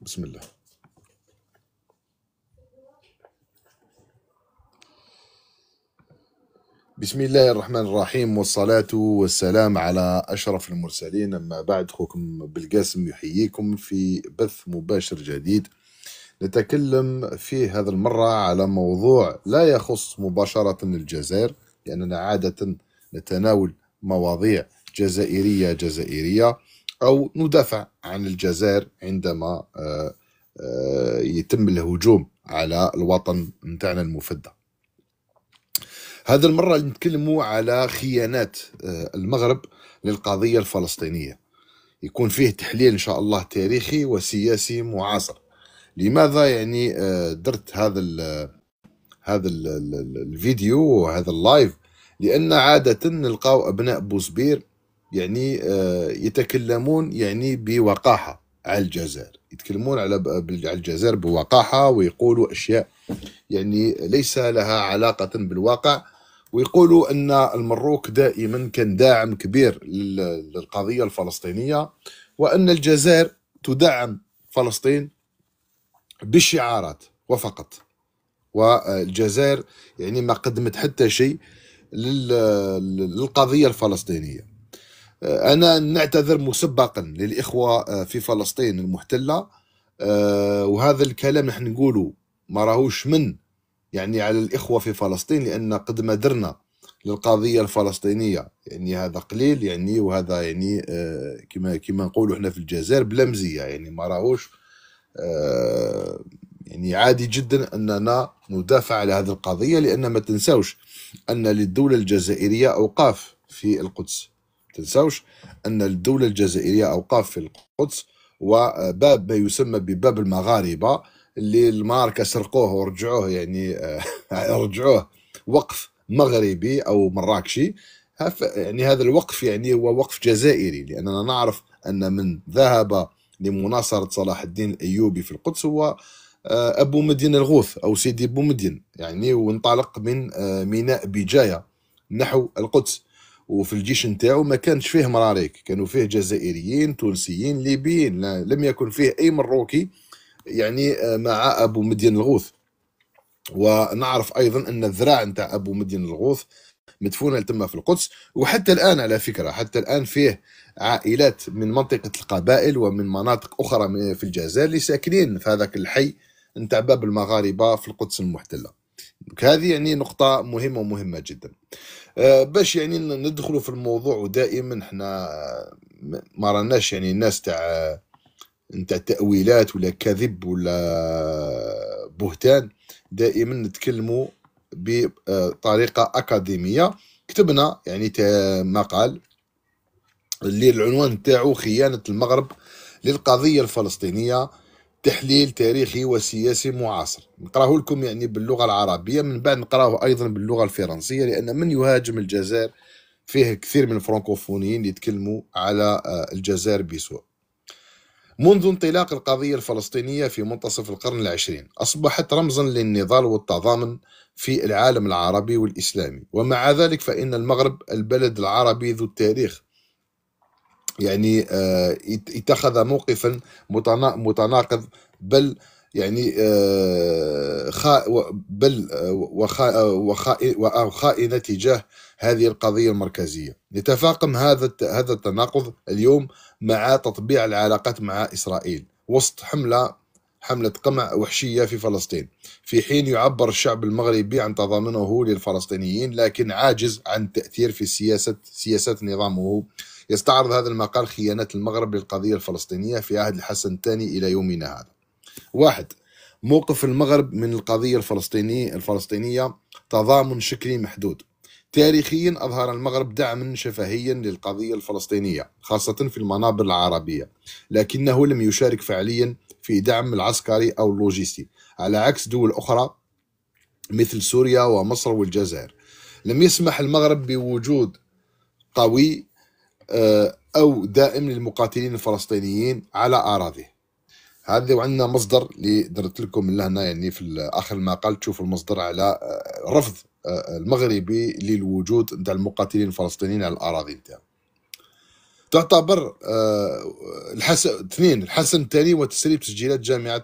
بسم الله. بسم الله الرحمن الرحيم، والصلاة والسلام على أشرف المرسلين. أما بعد، أخوكم بالقاسم يحييكم في بث مباشر جديد نتكلم فيه هذا المرة على موضوع لا يخص مباشرة الجزائر، لأننا عادة نتناول مواضيع جزائرية أو ندافع عن الجزائر عندما يتم الهجوم على الوطن متاعنا المفدى. هذا المرة نتكلموا على خيانات المغرب للقضية الفلسطينية، يكون فيه تحليل إن شاء الله تاريخي وسياسي معاصر. لماذا يعني درت هذا الفيديو وهذا اللايف؟ لأن عادة نلقاو أبناء بوسبير يعني يتكلمون يعني بوقاحة على الجزائر، يتكلمون على الجزائر بوقاحة، ويقولوا أشياء يعني ليس لها علاقة بالواقع، ويقولوا أن المروك دائما كان داعم كبير للقضية الفلسطينية، وأن الجزائر تدعم فلسطين بالشعارات وفقط، والجزائر يعني ما قدمت حتى شيء للقضية الفلسطينية. أنا نعتذر مسبقا للإخوة في فلسطين المحتلة، وهذا الكلام نحن نقوله ما راهوش من يعني على الإخوة في فلسطين، لأن قد ما درنا للقضية الفلسطينية يعني هذا قليل يعني، وهذا يعني كما نقولوا احنا في الجزائر بلا مزية، يعني ما راهوش يعني عادي جدا أننا ندافع على هذه القضية، لأن ما تنسوش أن للدولة الجزائرية أوقاف في القدس، تنسوش أن الدولة الجزائرية أوقاف في القدس، وباب ما يسمى بباب المغاربة اللي الماركة سرقوه ورجعوه يعني رجعوه وقف مغربي أو مراكشي. يعني هذا الوقف يعني هو وقف جزائري، لأننا نعرف أن من ذهب لمناصرة صلاح الدين الأيوبي في القدس هو أبو مدين الغوث أو سيدي بومدين يعني، وانطلق من ميناء بجاية نحو القدس، وفي الجيش نتاعو ما كانش فيه مراريك، كانوا فيه جزائريين تونسيين ليبيين، لم يكن فيه أي مروكي يعني مع أبو مدين الغوث. ونعرف أيضا أن الذراع نتاع أبو مدين الغوث مدفونة تم في القدس، وحتى الآن على فكرة حتى الآن فيه عائلات من منطقة القبائل ومن مناطق أخرى في الجزائر اللي ساكنين في هذاك الحي نتاع باب المغاربة في القدس المحتلة. هذه يعني نقطة مهمة ومهمة جدا. باش يعني ندخلوا في الموضوع، ودائما احنا ما راناش يعني الناس تاع تأويلات ولا كذب ولا بهتان، دائما نتكلموا بطريقة أكاديمية. كتبنا يعني مقال اللي العنوان تاعو خيانة المغرب للقضية الفلسطينية، تحليل تاريخي وسياسي معاصر. نقراه لكم يعني باللغة العربية، من بعد نقراه أيضا باللغة الفرنسية، لأن من يهاجم الجزائر فيه كثير من الفرنكوفونيين يتكلموا على الجزائر بسوء. منذ انطلاق القضية الفلسطينية في منتصف القرن العشرين أصبحت رمزا للنضال والتضامن في العالم العربي والإسلامي، ومع ذلك فإن المغرب البلد العربي ذو التاريخ يعني اتخذ موقفا متناقض، بل يعني خائن تجاه هذه القضية المركزية. يتفاقم هذا التناقض اليوم مع تطبيع العلاقات مع إسرائيل وسط حملة قمع وحشية في فلسطين، في حين يعبر الشعب المغربي عن تضامنه للفلسطينيين لكن عاجز عن التأثير في سياسات نظامه. يستعرض هذا المقال خيانات المغرب للقضية الفلسطينية في عهد الحسن الثاني إلى يومنا هذا. 1. موقف المغرب من القضية الفلسطينية تضامن شكلي محدود. تاريخيا أظهر المغرب دعما شفهيا للقضية الفلسطينية خاصة في المنابر العربية، لكنه لم يشارك فعليا في دعم العسكري أو اللوجستي، على عكس دول أخرى مثل سوريا ومصر والجزائر. لم يسمح المغرب بوجود قوي أو دائم للمقاتلين الفلسطينيين على أراضيه. هذا وعندنا مصدر اللي درت لكم من هنا يعني في آخر المقال تشوف المصدر على رفض المغربي للوجود نتاع المقاتلين الفلسطينيين على الأراضي نتاعو. تعتبر الحسن الثاني وتسريب تسجيلات جامعة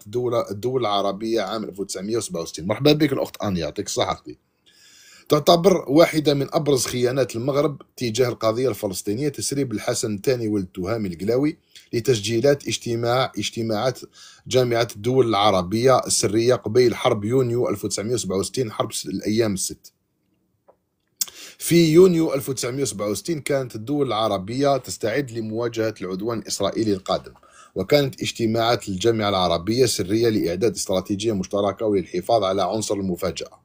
الدول العربية عام 1967. مرحبا بك الأخت أنيا، يعطيك الصحة أختي. تعتبر واحدة من أبرز خيانات المغرب تجاه القضية الفلسطينية تسريب الحسن الثاني ولد تهامي القلاوي لتسجيلات اجتماعات جامعة الدول العربية السرية قبيل حرب يونيو 1967، حرب الأيام الست. في يونيو 1967 كانت الدول العربية تستعد لمواجهة العدوان الإسرائيلي القادم، وكانت اجتماعات الجامعة العربية سرية لإعداد استراتيجية مشتركة وللحفاظ على عنصر المفاجأة.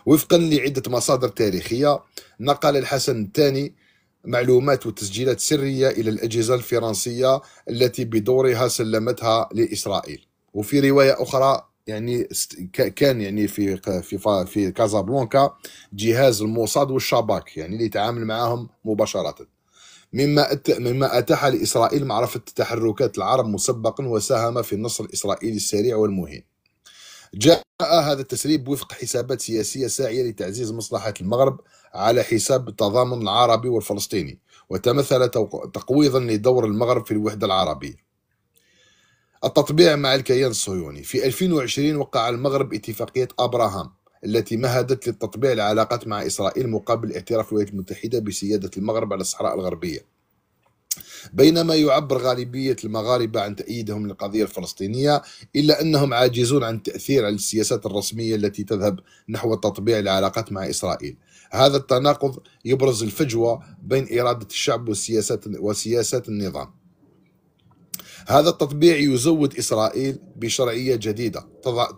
وفقا لعدة مصادر تاريخية، نقل الحسن الثاني معلومات وتسجيلات سرية إلى الأجهزة الفرنسية التي بدورها سلمتها لإسرائيل. وفي رواية أخرى يعني كان يعني في كازابلانكا جهاز الموساد والشباك يعني اللي يتعامل معهم مباشرة، مما أتاح لإسرائيل معرفة تحركات العرب مسبقا وساهم في النصر الإسرائيلي السريع والمهين. جاء هذا التسريب وفق حسابات سياسية ساعية لتعزيز مصلحة المغرب على حساب التضامن العربي والفلسطيني، وتمثل تقويضا لدور المغرب في الوحدة العربية. التطبيع مع الكيان الصهيوني. في 2020 وقع المغرب اتفاقية أبراهام التي مهدت للتطبيع العلاقات مع إسرائيل مقابل اعتراف الولايات المتحدة بسيادة المغرب على الصحراء الغربية. بينما يعبر غالبية المغاربة عن تأييدهم للقضية الفلسطينية، إلا أنهم عاجزون عن التأثير على السياسات الرسمية التي تذهب نحو تطبيع العلاقات مع إسرائيل. هذا التناقض يبرز الفجوة بين إرادة الشعب وسياسات النظام. هذا التطبيع يزود إسرائيل بشرعية جديدة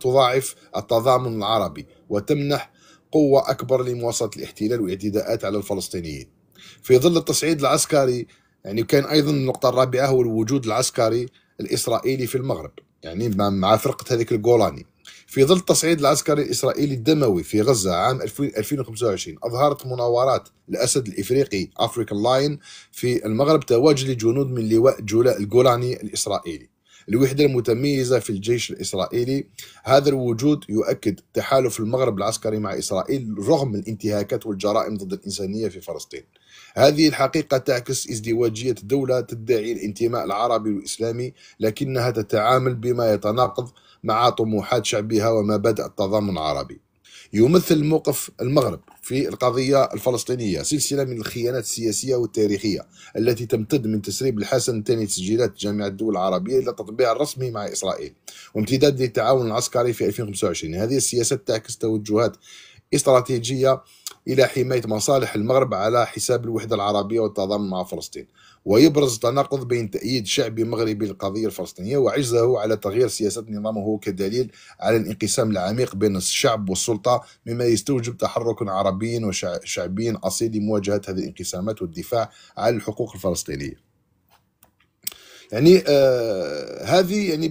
تضاعف التضامن العربي وتمنح قوة أكبر لمواصلة الاحتلال والاعتداءات على الفلسطينيين. في ظل التصعيد العسكري، يعني كان أيضا النقطة الرابعة هو الوجود العسكري الإسرائيلي في المغرب، يعني مع فرقة هذيك الجولاني. في ظل التصعيد العسكري الإسرائيلي الدموي في غزة عام 2025، أظهرت مناورات الأسد الإفريقي أفريكان لاين في المغرب تواجد جنود من لواء الجولاني الإسرائيلي، الوحدة المتميزة في الجيش الإسرائيلي. هذا الوجود يؤكد تحالف المغرب العسكري مع إسرائيل رغم الانتهاكات والجرائم ضد الإنسانية في فلسطين. هذه الحقيقة تعكس ازدواجية دولة تدعي الانتماء العربي والإسلامي لكنها تتعامل بما يتناقض مع طموحات شعبها ومبادئ التضامن العربي. يمثل موقف المغرب في القضية الفلسطينية سلسلة من الخيانات السياسية والتاريخية التي تمتد من تسريب الحسن الثاني تسجيلات جامعة الدول العربية إلى التطبيع الرسمي مع إسرائيل وامتداد للتعاون العسكري في 2025. هذه السياسات تعكس توجهات استراتيجية إلى حماية مصالح المغرب على حساب الوحدة العربية والتضامن مع فلسطين، ويبرز تناقض بين تأييد شعبي مغربي للقضية الفلسطينية وعجزه على تغيير سياسة نظامه كدليل على الانقسام العميق بين الشعب والسلطة، مما يستوجب تحرك عربي وشعبي أصيل لمواجهة هذه الانقسامات والدفاع عن الحقوق الفلسطينية. يعني هذه يعني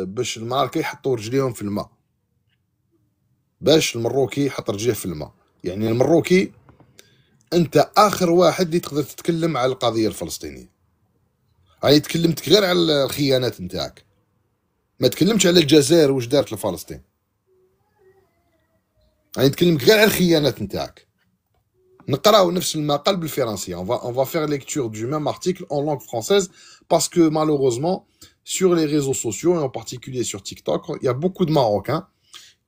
باش الماركة يحطوا رجليهم في الماء، باش المروكي يحط رجليه في الماء. يعني المروكي انت اخر واحد اللي تقدر تتكلم على القضيه الفلسطينيه، يعني تكلمتك غير على الخيانات نتاعك، ما تكلمتش على الجزائر واش دارت لفلسطين، يعني تكلمك غير على الخيانات نتاعك. نقراو نفس المقال بالفرنسيه. on va faire lecture du même article en langue française parce que malheureusement sur les réseaux sociaux et en particulier sur TikTok, il y a beaucoup de Marocains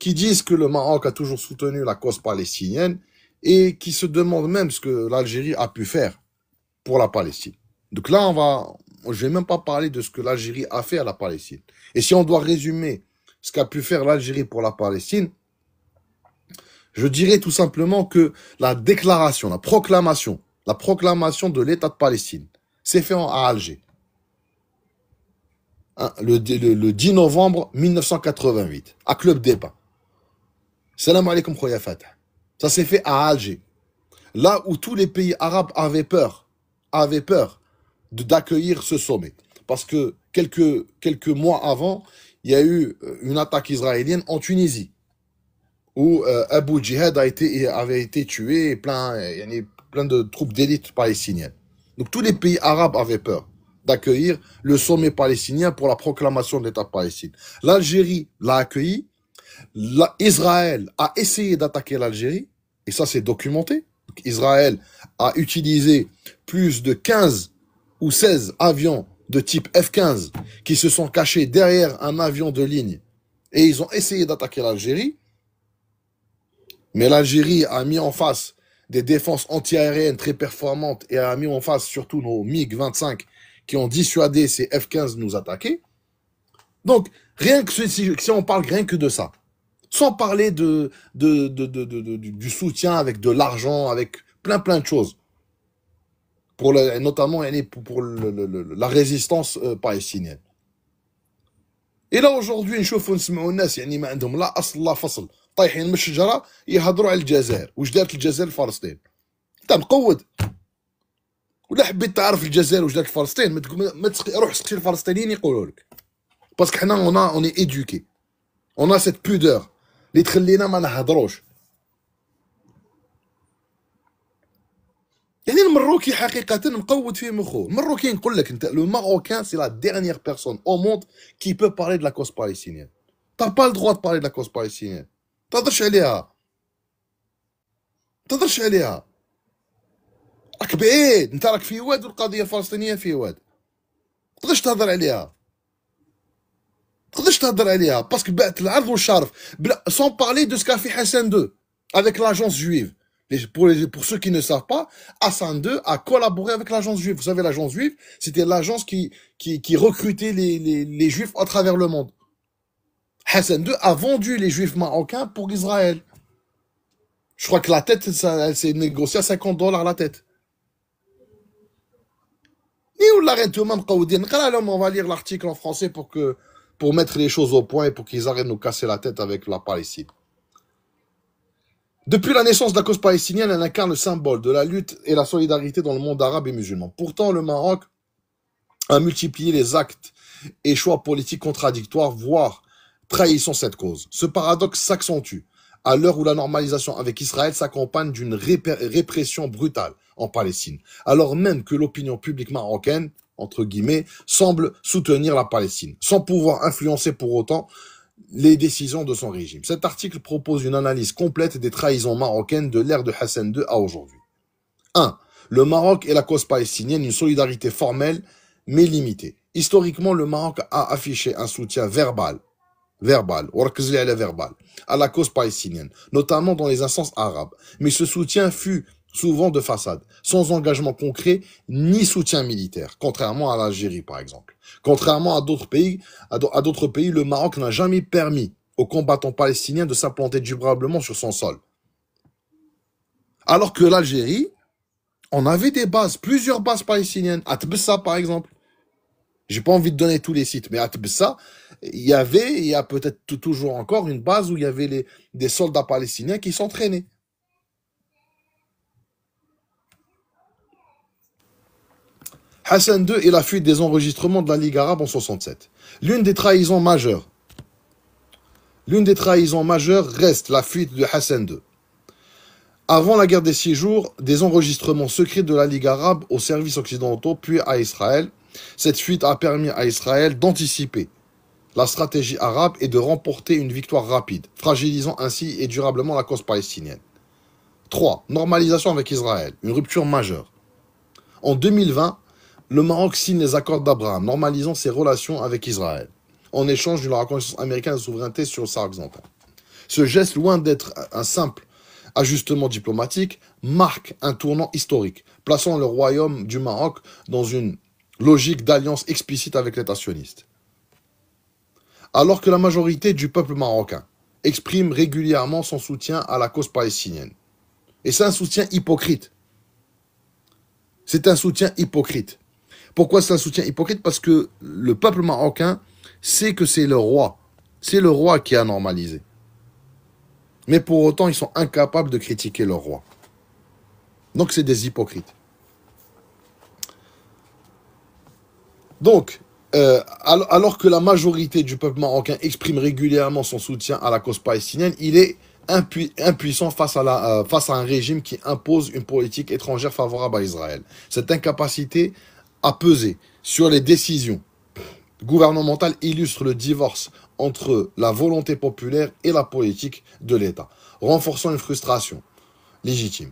qui disent que le Maroc a toujours soutenu la cause palestinienne et qui se demandent même ce que l'Algérie a pu faire pour la Palestine. Donc là, je vais même pas parler de ce que l'Algérie a fait à la Palestine. Et si on doit résumer ce qu'a pu faire l'Algérie pour la Palestine, je dirais tout simplement que la déclaration, la proclamation de l'État de Palestine s'est fait à Alger. Hein, le 10 novembre 1988, à Club d'Eba. Salam alaikum khoya Fatah. Ça s'est fait à Alger. Là où tous les pays arabes avaient peur d'accueillir ce sommet. Parce que quelques mois avant, il y a eu une attaque israélienne en Tunisie, où Abu Jihad avait été tué, et plein de troupes d'élite palestiniennes. Donc tous les pays arabes avaient peur d'accueillir le sommet palestinien pour la proclamation de l'État de Palestine. L'Algérie l'a accueilli, Israël a essayé d'attaquer l'Algérie, et ça c'est documenté. Donc, Israël a utilisé plus de 15 ou 16 avions de type F-15 qui se sont cachés derrière un avion de ligne et ils ont essayé d'attaquer l'Algérie, mais l'Algérie a mis en face des défenses antiaériennes très performantes et a mis en face surtout nos MiG-25 qui ont dissuadé ces F-15 de nous attaquer. Donc, rien que si on parle rien que de ça, sans parler du soutien avec de l'argent, avec plein de choses, pour notamment pour la résistance palestinienne. Et là aujourd'hui نشوفوا نسمعوا الناس يعني ما عندهم لا اصل لا فصل طايحين من الشجره يهضروا على الجزائر واش دارت الجزائر لفلسطين انت مقود ولا حبيت تعرف الجزائر واش دارت لفلسطين روح سقسي الفلسطينيين يقولوا لك باسكو حنا اون اي ادوكي اون سيت بودور اللي تخلينا ما نهضروش. يعني المروكي حقيقة مقود فيه مخو. المروكي نقول لك انت لو ماروكان سي لا ديرنيير بيرسون او موند كي بو بارلي دو لا كوز باليستينيان. تا با الدروا دو بارلي دو لا كوز باليستينيان. تهضرش عليها. تهضرش عليها. راك بعيد، انت راك في واد والقضية الفلسطينية في واد. تقدرش تهضر عليها. تقدرش تهضر عليها باسكو بعت العرض والشرف. سون بارلي دو سكا في حسن 2 avec l'agence juive. Pour ceux qui ne savent pas, Hassan II a collaboré avec l'agence juive. Vous savez, l'agence juive, c'était l'agence qui recrutait les juifs à travers le monde. Hassan II a vendu les juifs marocains pour Israël. Je crois que la tête, elle s'est négociée à $50 la tête. On va lire l'article en français pour mettre les choses au point et pour qu'ils arrêtent de nous casser la tête avec la Palestine. Depuis la naissance de la cause palestinienne, elle incarne le symbole de la lutte et la solidarité dans le monde arabe et musulman. Pourtant, le Maroc a multiplié les actes et choix politiques contradictoires, voire trahissant cette cause. Ce paradoxe s'accentue à l'heure où la normalisation avec Israël s'accompagne d'une répression brutale en Palestine, alors même que l'opinion publique marocaine, entre guillemets, semble soutenir la Palestine, sans pouvoir influencer pour autant les décisions de son régime. Cet article propose une analyse complète des trahisons marocaines de l'ère de Hassan II à aujourd'hui. 1. Le Maroc et la cause palestinienne, une solidarité formelle mais limitée. Historiquement, le Maroc a affiché un soutien verbal à la cause palestinienne, notamment dans les instances arabes. Mais ce soutien fut souvent de façade, sans engagement concret ni soutien militaire, contrairement à l'Algérie par exemple. Contrairement à d'autres pays, le Maroc n'a jamais permis aux combattants palestiniens de s'implanter durablement sur son sol. Alors que l'Algérie, on avait des bases, plusieurs bases palestiniennes. À Tbessa par exemple. J'ai pas envie de donner tous les sites, mais à Tbessa, il y a peut-être toujours encore une base où il y avait des soldats palestiniens qui s'entraînaient. Hassan II et la fuite des enregistrements de la Ligue arabe en 67. L'une des trahisons majeures reste la fuite de Hassan II. Avant la guerre des 6 jours, des enregistrements secrets de la Ligue arabe aux services occidentaux puis à Israël. Cette fuite a permis à Israël d'anticiper la stratégie arabe et de remporter une victoire rapide, fragilisant ainsi et durablement la cause palestinienne. 3. Normalisation avec Israël, une rupture majeure. En 2020, le Maroc signe les accords d'Abraham, normalisant ses relations avec Israël, en échange de la reconnaissance américaine de souveraineté sur le Sahara occidental. Ce geste, loin d'être un simple ajustement diplomatique, marque un tournant historique, plaçant le royaume du Maroc dans une logique d'alliance explicite avec l'État sioniste. Alors que la majorité du peuple marocain exprime régulièrement son soutien à la cause palestinienne. Et c'est un soutien hypocrite. C'est un soutien hypocrite. Pourquoi c'est un soutien hypocrite? Parce que le peuple marocain sait que c'est le roi. C'est le roi qui a normalisé. Mais pour autant, ils sont incapables de critiquer leur roi. Donc c'est des hypocrites. Donc, alors que la majorité du peuple marocain exprime régulièrement son soutien à la cause palestinienne, il est impuissant face à un régime qui impose une politique étrangère favorable à Israël. Cette incapacité à peser sur les décisions gouvernementales illustre le divorce entre la volonté populaire et la politique de l'État, renforçant une frustration légitime.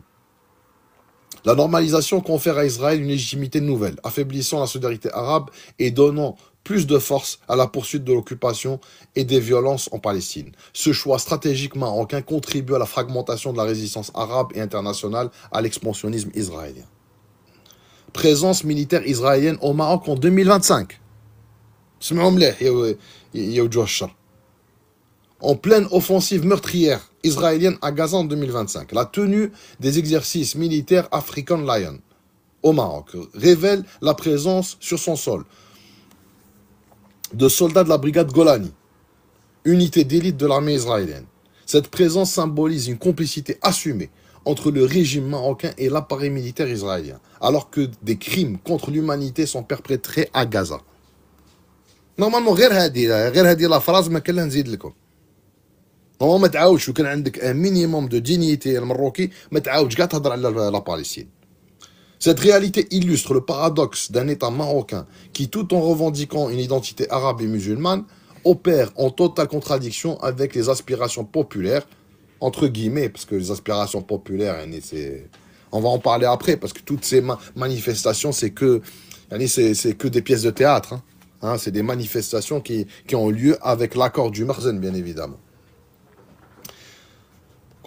La normalisation confère à Israël une légitimité nouvelle, affaiblissant la solidarité arabe et donnant plus de force à la poursuite de l'occupation et des violences en Palestine. Ce choix stratégique marocain contribue à la fragmentation de la résistance arabe et internationale à l'expansionnisme israélien. Présence militaire israélienne au Maroc en 2025. En pleine offensive meurtrière israélienne à Gaza en 2025. La tenue des exercices militaires African Lion au Maroc révèle la présence sur son sol de soldats de la brigade Golani, unité d'élite de l'armée israélienne. Cette présence symbolise une complicité assumée entre le régime marocain et l'appareil militaire israélien, alors que des crimes contre l'humanité sont perpétrés à Gaza. Normalement, غير هذه la phrase ما كان نزيد لكم. normalement ما تعاودش وكان عندك un minimum de dignité المروكي ما تعاودش كاع تهضر على la Palestine. Cette réalité illustre le paradoxe d'un État marocain qui, tout en revendiquant une identité arabe et musulmane, opère en totale contradiction avec les aspirations populaires, entre guillemets, parce que les aspirations populaires, on va en parler après, parce que toutes ces manifestations, c'est que des pièces de théâtre. C'est des manifestations qui ont lieu avec l'accord du Marzen, bien évidemment.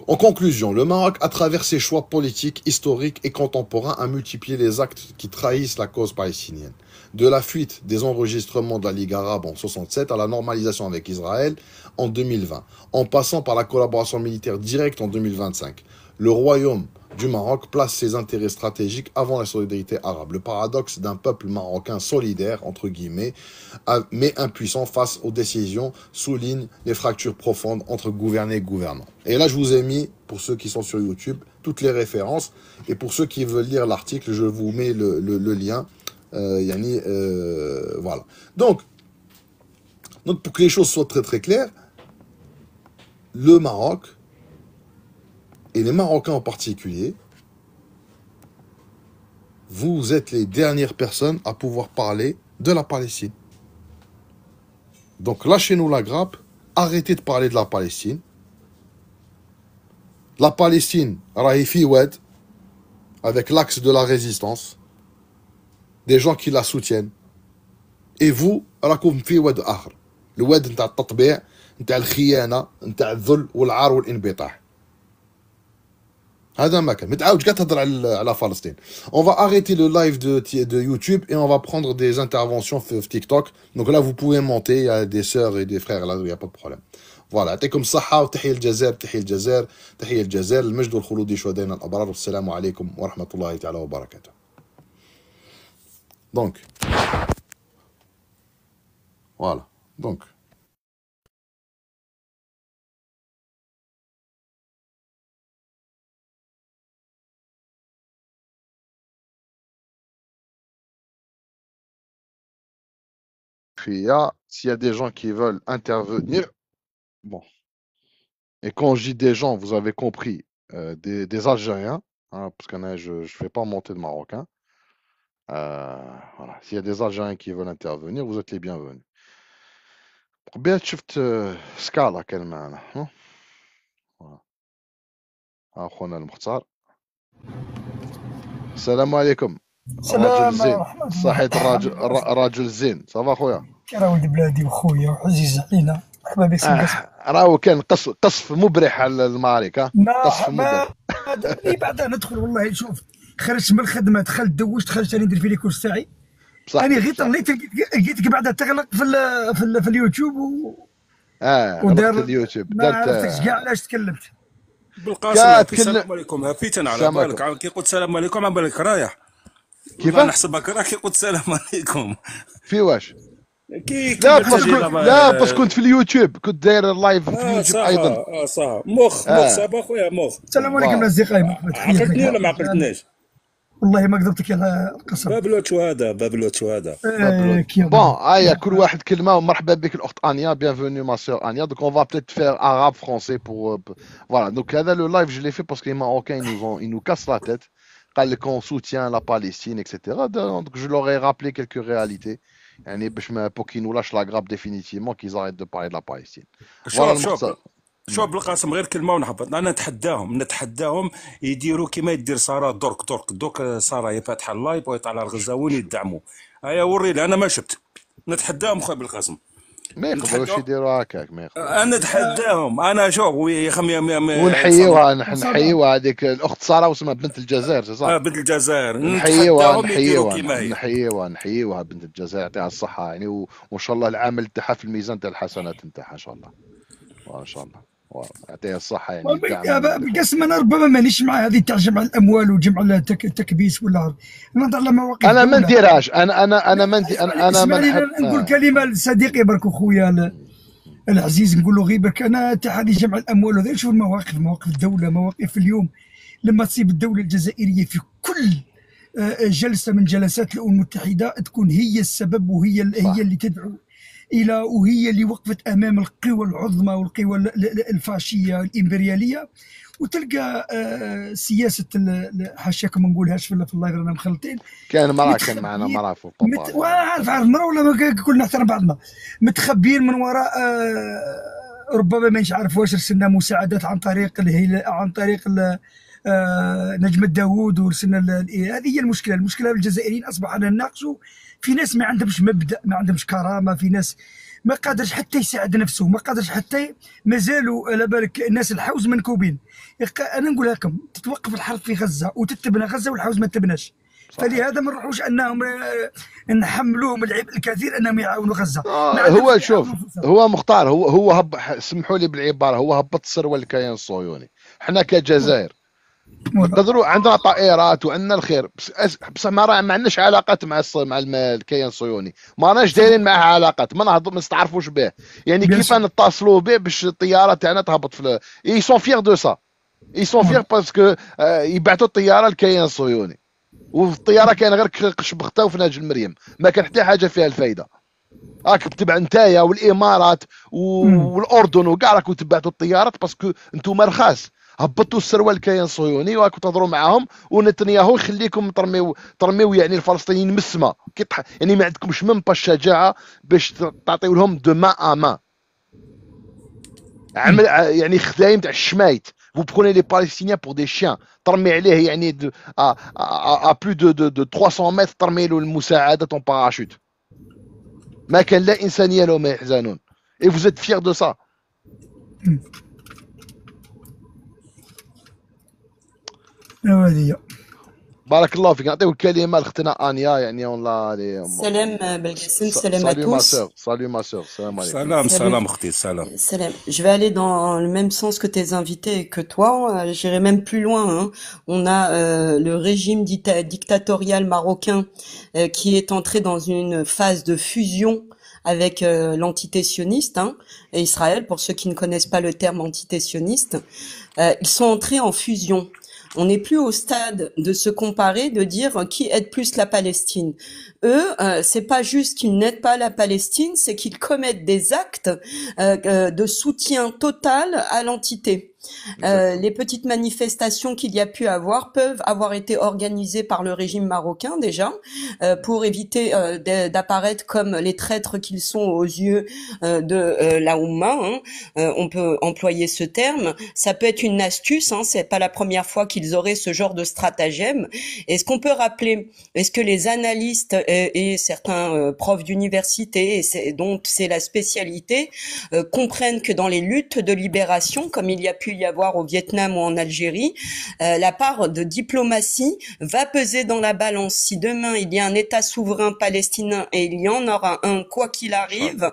En conclusion, le Maroc, à travers ses choix politiques, historiques et contemporains, a multiplié les actes qui trahissent la cause palestinienne. De la fuite des enregistrements de la Ligue arabe en 1967 à la normalisation avec Israël en 2020, en passant par la collaboration militaire directe en 2025. Le royaume du Maroc place ses intérêts stratégiques avant la solidarité arabe. Le paradoxe d'un peuple marocain solidaire, entre guillemets, mais impuissant face aux décisions, souligne les fractures profondes entre gouvernés et gouvernants. Et là, je vous ai mis, pour ceux qui sont sur YouTube, toutes les références. Et pour ceux qui veulent lire l'article, je vous mets le lien. Voilà. Donc, pour que les choses soient très très claires, le Maroc, et les Marocains en particulier, vous êtes les dernières personnes à pouvoir parler de la Palestine. Donc lâchez-nous la grappe, arrêtez de parler de la Palestine. La Palestine, Rahifi Oued, avec l'axe de la résistance, des gens qui la soutiennent. Et vous, راكم في واد آخر. الواد نتاع التطبيع, نتاع الخيانة, نتاع الذل والعار والانبطاح. هذا ما كان. ما تعاودش كاع تهضر على فلسطين. On va arrêter le live de YouTube et on va prendre des interventions sur TikTok. Donc là, vous pouvez monter. Il y a des sœurs et des frères là, il n'y a pas de problème. Voilà. يعطيكم الصحة وتحية الجزائر, تحية الجزائر, تحية الجزائر. المجد والخلود لشهدائنا الأبرار. والسلام عليكم ورحمة الله تعالى وبركاته. Donc, voilà. Donc. S'il y a des gens qui veulent intervenir, bon. Et quand je dis des gens, vous avez compris, des Algériens, parce que je ne fais pas monter de Marocains. Voilà. S'il y a des Algériens qui veulent intervenir, vous êtes les bienvenus. Bien, شفت سكالا كان معنا. أخونا المختار. السلام عليكم. الرجل زين. صحيت الرجل زين. صافا خويا. راه ولد بلادي وخويا وعزيز علينا. مرحبا بك سي راهو كان قصف مبرح على المعركة. قصف مبرح. بعدا ندخل والله شوف خرجت من الخدمة دخلت دوشت خرجت راني ندير في ليكول تاعي. أنا غير طليت لقيتك بعدا تغلق في اليوتيوب ودار اليوتيوب. ما عرفتش كاع علاش تكلمت. بالقاسم السلام عليكم. هفيت انا على بالك كي قلت السلام عليكم على بالك رايح كيف نحسبك راه كي قلت السلام عليكم في واش لا بس كنت في اليوتيوب كنت داير اللايف في اليوتيوب ايضا صح مخ صافا خويا مخ. السلام عليكم الاصدقاء. عقلتني ولا ما عقلتنيش؟ والله ما كذبتك على القصر. بابلوت شهاده بون كل واحد كلمه. ومرحبا بك الاخت انيا, bienvenue ma sœur Ania. Donc on va peut-être faire arabe français pour voilà. Donc هذا le live je l'ai fait parce que les Marocains ils nous cassent la tête qu'on soutient la Palestine etc. Donc je leur ai rappelé quelques réalités pour qu'ils nous lâchent la grappe définitivement, qu'ils arrêtent de parler de la Palestine. Voilà. شوف بالقاسم غير كلمه ونهبط. انا نتحداهم يديروا كما يدير ساره درك ساره هي فاتحه اللايف ويطلع الغزاوين يدعموا. هيا وريني انا ما شفت. نتحداهم خويا بالقاسم. ما يقدروش يديروا هكاك، ما يقدروش. انا نتحداهم. انا شوف ونحييوها هذيك الاخت ساره واسمها بنت الجزائر، صح؟ بنت الجزائر. نحييوها بنت الجزائر، يعطيها الصحه يعني، وان شاء الله العامل تاعها في الميزان تاع الحسنات نتاعها ان شاء الله، وان شاء الله يعطيها الصحه يعني. بالقسم انا ربما مانيش مع هذه تاع جمع الاموال وجمع التكبيس ولا نهضر على مواقف. انا ما نديرهاش. انا ما نقول كلمه لصديقي برك خويا العزيز، نقول له غيبك. انا تاع هذه جمع الاموال وهذا شوف مواقف الدوله، مواقف اليوم لما تصيب الدوله الجزائريه في كل جلسه من جلسات الامم المتحده تكون هي السبب، وهي اللي تدعو الى، وهي اللي وقفت امام القوى العظمى والقوى الفاشيه الامبرياليه، وتلقى سياسه حاشاكم ما نقولهاش في اللايف رانا مخلطين. كان معنا مراه في الطبع، عارف مراه ولا كلنا نحترم بعضنا، متخبيين من وراء ربما مانيش عارف واش رسلنا مساعدات عن طريق نجم الداوود ورسلنا. هذه هي المشكله الجزائريين اصبحنا نناقشوا في ناس ما عندهمش مبدا، ما عندهمش كرامه، في ناس ما قادرش حتى يساعد نفسه، ما قادرش حتى مازالوا على بالك الناس الحوز منكوبين. انا نقول لكم تتوقف الحرب في غزه وتتبنى غزه والحوز ما تبناش، فلهذا ما نروحوش انهم نحملوهم العبء الكثير انهم يعاونوا غزه. هو شوف هو مختار، هو سمحوا لي بالعباره، هو هبط الثروه الكيان الصهيوني. احنا كجزائر نقدروا عندنا طائرات وعندنا الخير، بصح ما عندناش علاقات مع الكيان الصهيوني، ما راناش دايرين معاه علاقات، ما نستعرفوش به يعني. كيف نتصلوا به باش الطياره تاعنا تهبط في اي سون فيغ دو سا، اي سون فيغ باسكو يبعثوا الطياره للكيان الصهيوني، والطياره كاين غير قش بختها وفي نهج المريم، ما كان حتى حاجه فيها الفايده. راك تبع نتايا والامارات والاردن وكاع راكم تبعتوا الطيارات باسكو انتم رخاص، هبطوا الثروه الكيان الصهيوني وراكم تهضروا معاهم، ونتنياهو يخليكم ترميو يعني الفلسطينيين مسمى، يعني ما عندكمش من الشجاعه باش تعطيو لهم دو ما امان. عمل يعني خدايم تاع الشمايت، vous prenez les Palestiniens pour des chiens، ترمي عليه يعني à plus de 300 متر ترمي له المساعدة طون باراشوت، ما كان لا إنسانية لهم يحزنون. et vous êtes fiers de ça. بارك الله فيك. نعطيو الكلمة لختنا أنيا يعني والله. Salam Belkacem, salam à tous. Salut ma soeur, salam alaikum. Salam اختي salam. Salam. Je vais aller dans le même sens que tes invités et que toi. J'irai même plus loin. Hein. On a le régime dictatorial marocain qui est entré dans une phase de fusion avec l'entité sioniste, hein, et Israël, pour ceux qui ne connaissent pas le terme entité sioniste. Ils sont entrés en fusion. On n'est plus au stade de se comparer, de dire qui aide plus la Palestine. Eux, c'est pas juste qu'ils n'aident pas la Palestine, c'est qu'ils commettent des actes de soutien total à l'entité. Les petites manifestations qu'il y a pu avoir peuvent avoir été organisées par le régime marocain déjà, pour éviter d'apparaître comme les traîtres qu'ils sont aux yeux de la Oumma, hein. On peut employer ce terme. Ça peut être une astuce, hein, c'est pas la première fois qu'ils auraient ce genre de stratagème. Est-ce qu'on peut rappeler, est-ce que les analystes et certains profs d'université, dont c'est la spécialité, comprennent que dans les luttes de libération, comme il y a pu y avoir au Vietnam ou en Algérie, la part de diplomatie va peser dans la balance. Si demain il y a un État souverain palestinien, et il y en aura un quoi qu'il arrive,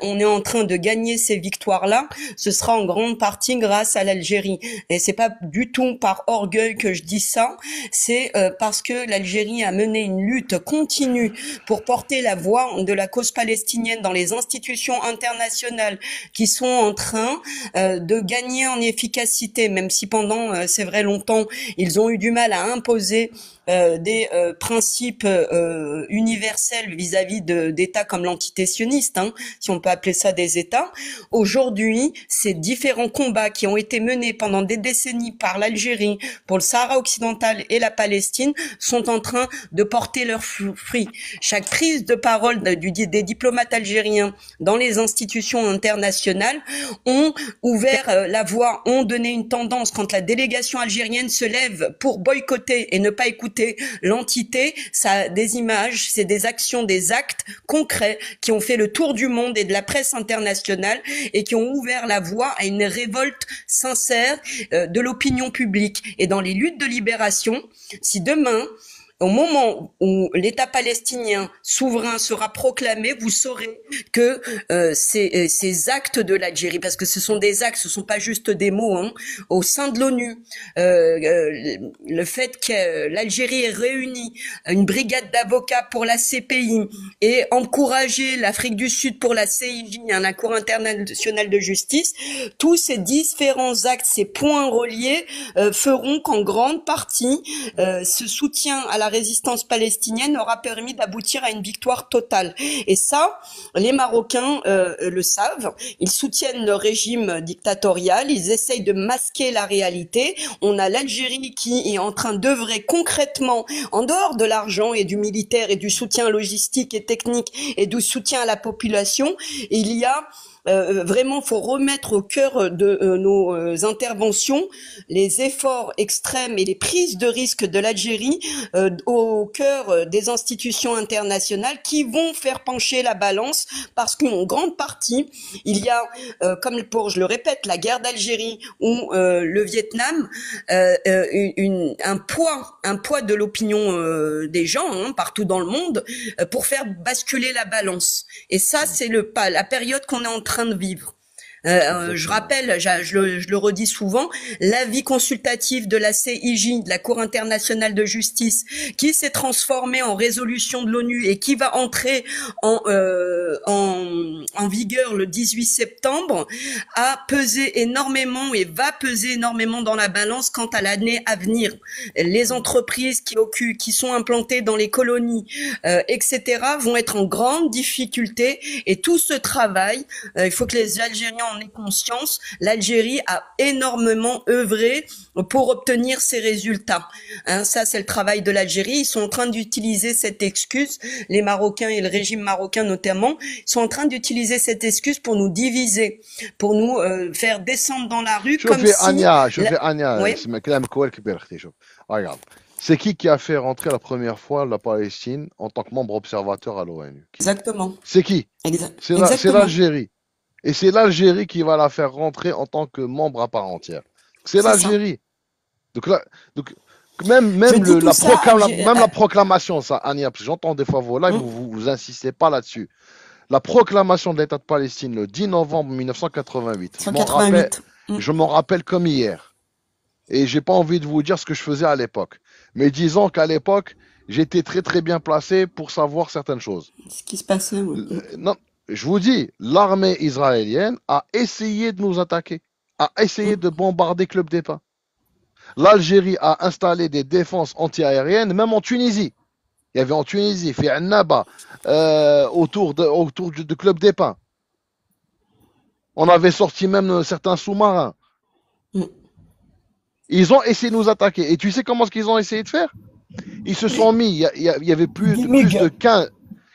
on est en train de gagner ces victoires-là, ce sera en grande partie grâce à l'Algérie. Et c'est pas du tout par orgueil que je dis ça, c'est parce que l'Algérie a mené une lutte continue pour porter la voix de la cause palestinienne dans les institutions internationales qui sont en train de gagner en efficacité, même si pendant, c'est vrai, longtemps, ils ont eu du mal à imposer des principes universels vis-à-vis d'États comme l'entité sioniste, hein, si on peut appeler ça des États. Aujourd'hui, ces différents combats qui ont été menés pendant des décennies par l'Algérie, pour le Sahara occidental et la Palestine, sont en train de porter leurs fruits. Chaque prise de parole des diplomates algériens dans les institutions internationales ont ouvert la voie, ont donné une tendance quand la délégation algérienne se lève pour boycotter et ne pas écouter l'entité. Ça a des images, c'est des actions, des actes concrets qui ont fait le tour du monde et de la presse internationale et qui ont ouvert la voie à une révolte sincère de l'opinion publique. Et dans les luttes de libération, si demain, au moment où l'État palestinien souverain sera proclamé, vous saurez que ces actes de l'Algérie, parce que ce sont des actes, ce sont pas juste des mots, hein, au sein de l'ONU, le fait que l'Algérie ait réuni une brigade d'avocats pour la CPI et encouragé l'Afrique du Sud pour la CIJ, hein, la Cour internationale de justice, tous ces différents actes, ces points reliés feront qu'en grande partie ce soutien à la résistance palestinienne aura permis d'aboutir à une victoire totale. Et ça, les Marocains le savent. Ils soutiennent le régime dictatorial. Ils essayent de masquer la réalité. On a l'Algérie qui est en train d'œuvrer concrètement, en dehors de l'argent et du militaire et du soutien logistique et technique et du soutien à la population. Il y a vraiment, faut remettre au cœur de nos interventions les efforts extrêmes et les prises de risque de l'Algérie au cœur des institutions internationales qui vont faire pencher la balance parce qu'en grande partie, il y a, comme je le répète, la guerre d'Algérie ou le Vietnam, un poids de l'opinion des gens hein, partout dans le monde pour faire basculer la balance. Et ça, c'est la période qu'on est en train de vivre. Je rappelle, je le redis souvent, l'avis consultatif de la CIJ, de la Cour internationale de justice, qui s'est transformé en résolution de l'ONU et qui va entrer en vigueur le 18 septembre, a pesé énormément et va peser énormément dans la balance quant à l'année à venir. Les entreprises qui sont implantées dans les colonies, etc., vont être en grande difficulté et tout ce travail, il faut que les Algériens en aient conscience, l'Algérie a énormément œuvré pour obtenir ces résultats. Hein, ça, c'est le travail de l'Algérie. Ils sont en train d'utiliser cette excuse, les Marocains et le régime marocain notamment, ils sont en train d'utiliser cette excuse pour nous diviser, pour nous faire descendre dans la rue comme si... Anya, Oui. Regarde. C'est qui a fait rentrer la première fois la Palestine en tant que membre observateur à l'ONU? Exactement. C'est qui? C'est Exactement. l'Algérie. Et c'est l'Algérie qui va la faire rentrer en tant que membre à part entière. C'est l'Algérie. Donc même la proclamation, ça, Ania, j'entends des fois vos lives, vous insistez pas là-dessus. La proclamation de l'État de Palestine le 10 novembre 1988. Je m'en rappelle comme hier. Et j'ai pas envie de vous dire ce que je faisais à l'époque. Mais disons qu'à l'époque, j'étais très très bien placé pour savoir certaines choses. Ce qui se passait. Non. Je vous dis, l'armée israélienne a essayé de nous attaquer, a essayé de bombarder Club des Pins. L'Algérie a installé des défenses antiaériennes, même en Tunisie. Il y avait en Tunisie, fait un Naba, autour du Club des Pins. On avait sorti même certains sous-marins. Ils ont essayé de nous attaquer. Et tu sais comment qu'ils ont essayé de faire? Ils se sont mis, il y avait plus de 15...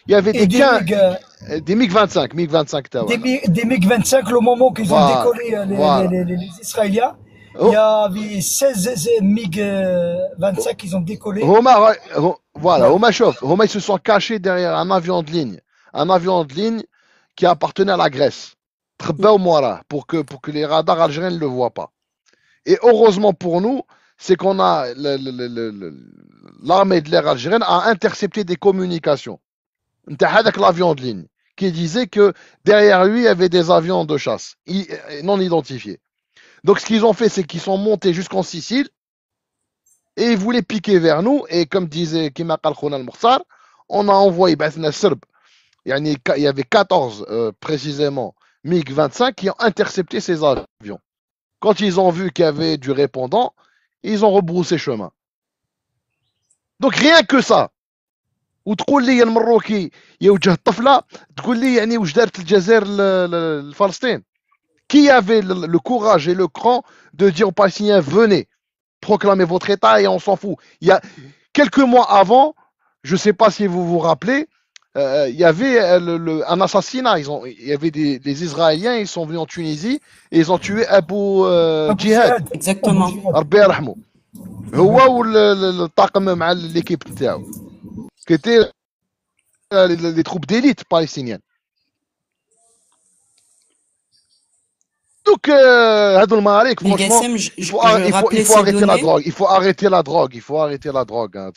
Il y avait des MiG-25, des MiG-25, le moment qu'ils ont décollé les Israéliens, il y avait 16 MiG-25 qui ont décollé. Homa, ils se sont cachés derrière un avion de ligne qui appartenait à la Grèce, pour que les radars algériens ne le voient pas. Et heureusement pour nous, c'est qu'on a l'armée de l'air algérienne a intercepté des communications. Avec l'avion de ligne, qui disait que derrière lui, il y avait des avions de chasse non identifiés. Donc, ce qu'ils ont fait, c'est qu'ils sont montés jusqu'en Sicile et ils voulaient piquer vers nous. Et comme disait Kima Khalkhona al-Mukhtar, on a envoyé il y avait 14 précisément MiG-25 qui ont intercepté ces avions. quand ils ont vu qu'il y avait du répondant, ils ont rebroussé chemin. Donc rien que ça. وتقول لي المروكي يوجه الطفله تقول لي يعني واش دارت الجزائر لفلسطين. Qui avait le courage et le cran de dire aux Palestiniens venez, proclamez votre État et on s'en fout. Il y a quelques mois avant, je ne sais pas si vous vous rappelez, il y avait un assassinat. Il y avait des Israéliens, ils sont venus en Tunisie et ils ont tué Abu Jihad. Exactement. ربي يرحمه. هو والطاقم مع l'équipe نتاعو. Qui étaient les troupes d'élite palestiniennes. Donc, franchement, il faut arrêter la drogue. Il faut arrêter la drogue. Il faut arrêter la drogue. Hein.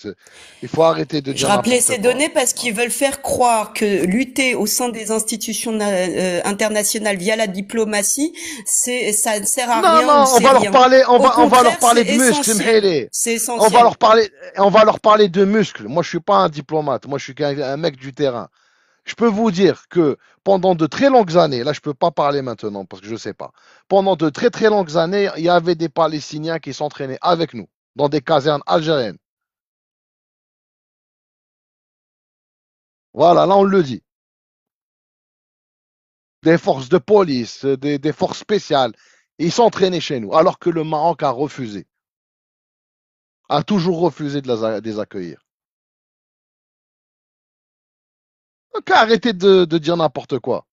Il faut arrêter de dire. Je rappelais ces données parce qu'ils veulent faire croire que lutter au sein des institutions internationales via la diplomatie, ça ne sert à rien. Non, on va leur parler. On va leur parler de muscles. C'est essentiel. On va leur parler de muscles. Moi, je suis pas un diplomate. Moi, je suis un mec du terrain. Je peux vous dire que pendant de très longues années, là je peux pas parler maintenant parce que je sais pas, pendant de très très longues années, il y avait des Palestiniens qui s'entraînaient avec nous dans des casernes algériennes. Voilà, là on le dit. Des forces de police, des forces spéciales, ils s'entraînaient chez nous alors que le Maroc a refusé, a toujours refusé de les accueillir. Donc arrêtez de dire n'importe quoi.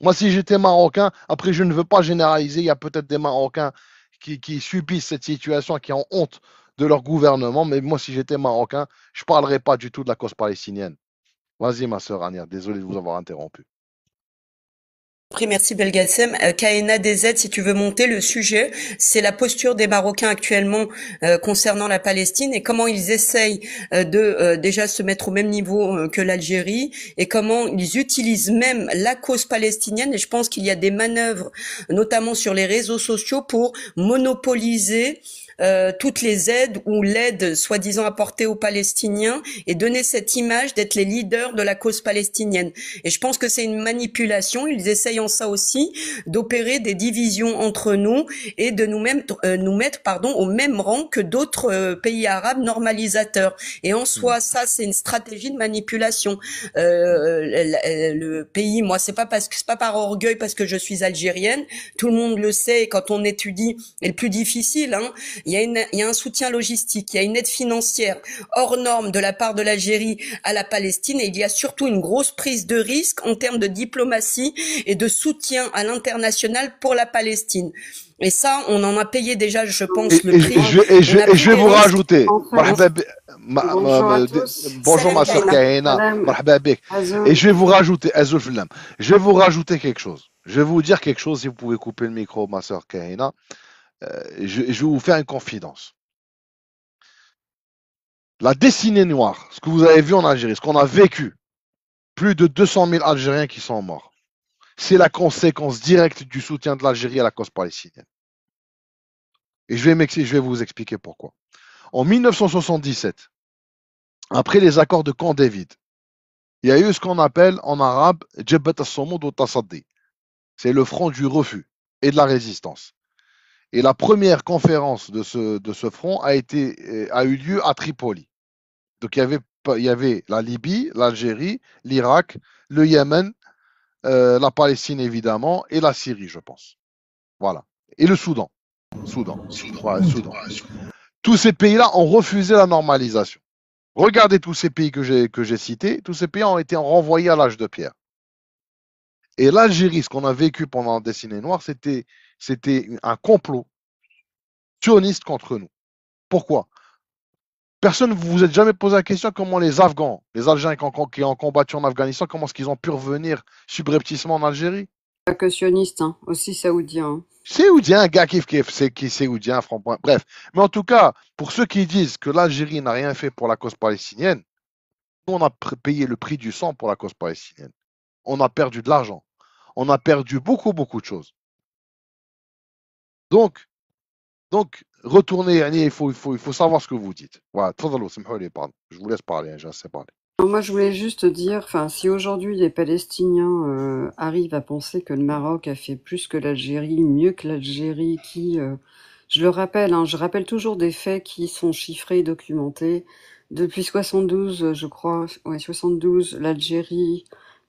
Moi, si j'étais marocain, après, je ne veux pas généraliser, il y a peut-être des Marocains qui subissent cette situation, qui ont honte de leur gouvernement, mais moi, si j'étais marocain, je ne parlerais pas du tout de la cause palestinienne. Vas-y, ma sœur Ania, désolé de vous avoir interrompu. Merci Belgacem. Kaena DZ, si tu veux monter le sujet, c'est la posture des Marocains actuellement concernant la Palestine et comment ils essayent de déjà se mettre au même niveau que l'Algérie et comment ils utilisent même la cause palestinienne. Et je pense qu'il y a des manœuvres, notamment sur les réseaux sociaux, pour monopoliser toutes les aides ou l'aide soi-disant apportée aux Palestiniens et donner cette image d'être les leaders de la cause palestinienne. Et je pense que c'est une manipulation. Ils essayent en ça aussi d'opérer des divisions entre nous et de nous mettre au même rang que d'autres pays arabes normalisateurs. Et en soi, ça, c'est une stratégie de manipulation. Le pays, moi, c'est pas par orgueil, parce que je suis algérienne. Tout le monde le sait. Quand on étudie, et le plus difficile, hein, il y a un soutien logistique, il y a une aide financière hors norme de la part de l'Algérie à la Palestine, et il y a surtout une grosse prise de risque en termes de diplomatie et de soutien à l'international pour la Palestine. Et ça, on en a payé déjà, je pense, le prix. Et je vais vous rajouter. Bonjour ma soeur Kaina. Et je vais vous rajouter, je vais vous rajouter quelque chose. Je vais vous dire quelque chose, si vous pouvez couper le micro, ma soeur Kaina. Je vais vous faire une confidence. La décennie noire, ce que vous avez vu en Algérie, ce qu'on a vécu, plus de 200 000 Algériens qui sont morts, c'est la conséquence directe du soutien de l'Algérie à la cause palestinienne. Et je vais vous expliquer pourquoi. En 1977, après les accords de Camp David, il y a eu ce qu'on appelle en arabe Jabhat as-Samud wa Tasaddi. C'est le front du refus et de la résistance. Et la première conférence de ce front a eu lieu à Tripoli. Donc il y avait la Libye, l'Algérie, l'Irak, le Yémen, la Palestine évidemment, et la Syrie, je pense. Voilà. Et le Soudan. Voilà, Soudan. Tous ces pays-là ont refusé la normalisation. Regardez tous ces pays que j'ai cités, tous ces pays ont été renvoyés à l'âge de pierre. Et l'Algérie, ce qu'on a vécu pendant la décennie noire, c'était un complot sioniste contre nous. Pourquoi? Personne ne vous êtes jamais posé la question comment les Afghans, les Algériens qui ont combattu en Afghanistan, comment est-ce qu'ils ont pu revenir subrepticement en Algérie? Pas que sioniste, hein, aussi saoudien. Hein. Saoudien, gars c'est qui saoudien, franchement. Bref. Mais en tout cas, pour ceux qui disent que l'Algérie n'a rien fait pour la cause palestinienne, nous, on a payé le prix du sang pour la cause palestinienne. On a perdu de l'argent. On a perdu beaucoup, beaucoup de choses. Donc, retournez, il faut savoir ce que vous dites. Voilà, pardon, je vous laisse parler, j'ai assez parlé. Moi, je voulais juste dire, enfin, si aujourd'hui les Palestiniens arrivent à penser que le Maroc a fait plus que l'Algérie, mieux que l'Algérie, je le rappelle, hein, je rappelle toujours des faits qui sont chiffrés et documentés. Depuis 72, je crois, ouais, 72, l'Algérie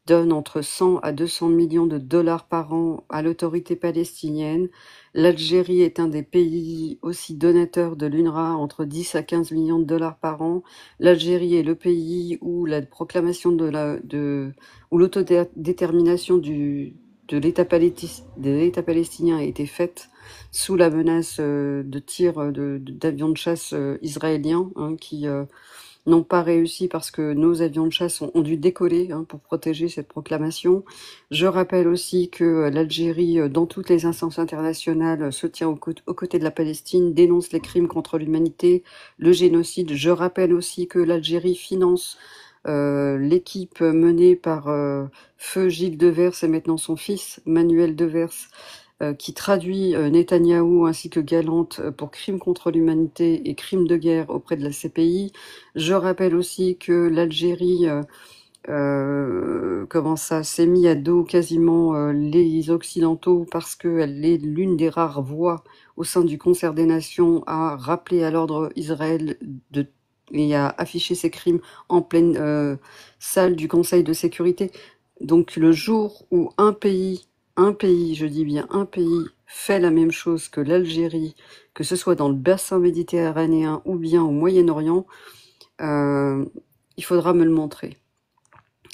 donne entre 100 à 200 millions de dollars par an à l'autorité palestinienne. L'Algérie est un des pays aussi donateurs de l'UNRWA, entre 10 à 15 millions de dollars par an. L'Algérie est le pays où la proclamation où l'autodétermination de l'État palestinien a été faite sous la menace de tirs d'avions de chasse israéliens, hein, qui n'ont pas réussi parce que nos avions de chasse ont dû décoller, hein, pour protéger cette proclamation. Je rappelle aussi que l'Algérie, dans toutes les instances internationales, se tient aux côtés de la Palestine, dénonce les crimes contre l'humanité, le génocide. Je rappelle aussi que l'Algérie finance l'équipe menée par Feu Gilles Devers et maintenant son fils Manuel Devers, qui traduit Netanyahou ainsi que Galante pour crimes contre l'humanité et crimes de guerre auprès de la CPI. Je rappelle aussi que l'Algérie s'est mis à dos quasiment les Occidentaux parce qu'elle est l'une des rares voix au sein du Concert des Nations à rappeler à l'ordre Israël et à afficher ses crimes en pleine salle du Conseil de sécurité. Donc le jour où un pays, je dis bien un pays, fait la même chose que l'Algérie, que ce soit dans le bassin méditerranéen ou bien au Moyen-Orient, il faudra me le montrer.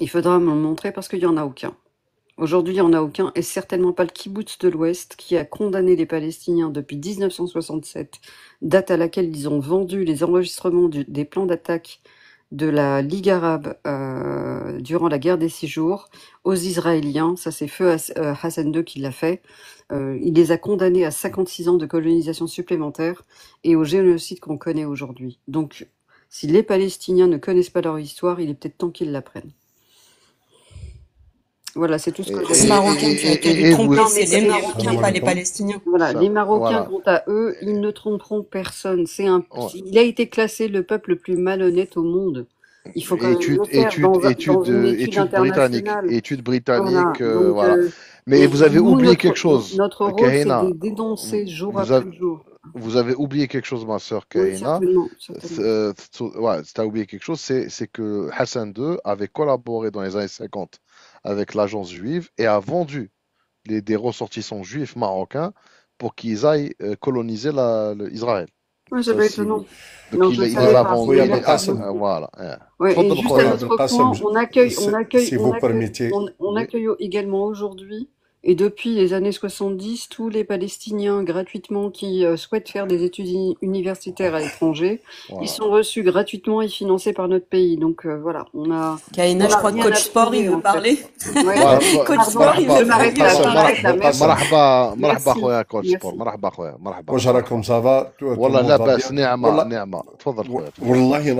Il faudra me le montrer parce qu'il n'y en a aucun. Aujourd'hui, il n'y en a aucun, et certainement pas le Kibboutz de l'Ouest qui a condamné les Palestiniens depuis 1967, date à laquelle ils ont vendu les enregistrements des plans d'attaque de la Ligue arabe durant la guerre des 6 jours aux Israéliens. Ça, c'est Feu Hassan II qui l'a fait. Il les a condamnés à 56 ans de colonisation supplémentaire et au génocide qu'on connaît aujourd'hui. Donc, si les Palestiniens ne connaissent pas leur histoire, il est peut-être temps qu'ils l'apprennent. Voilà, c'est tout ce que j'ai. Les Marocains qui ont été trompés, c'est les Marocains, pas les Palestiniens. Voilà, les Marocains, quant à eux, ils ne tromperont personne. Il a été classé le peuple le plus malhonnête au monde. Il faut quand même le faire dans une étude internationale. Étude britannique, voilà. Mais vous avez oublié quelque chose. Notre rôle, c'est de dénoncer jour après jour. Vous avez oublié quelque chose, ma sœur Kahina. Ouais, tu as oublié quelque chose, c'est que Hassan II avait collaboré dans les années 50 avec l'agence juive et a vendu des ressortissants juifs marocains pour qu'ils aillent coloniser Israël. Ouais, ça va être étonnant. Donc il a vendu. Voilà. Ouais, et juste à notre point, on accueille également aujourd'hui, et depuis les années 70, tous les Palestiniens gratuitement qui souhaitent faire des études universitaires à l'étranger, ils sont reçus gratuitement et financés par notre pays. Donc voilà, on a... Kahina, je crois que Coach Sport, il veut parler. Coach Sport, il veut m'arrêter là. مرحبا خويا كوتش سبور. مرحبا خويا مرحبا. واش راكم صافا؟ والله لاباس. نعمة تفضل خويا. والله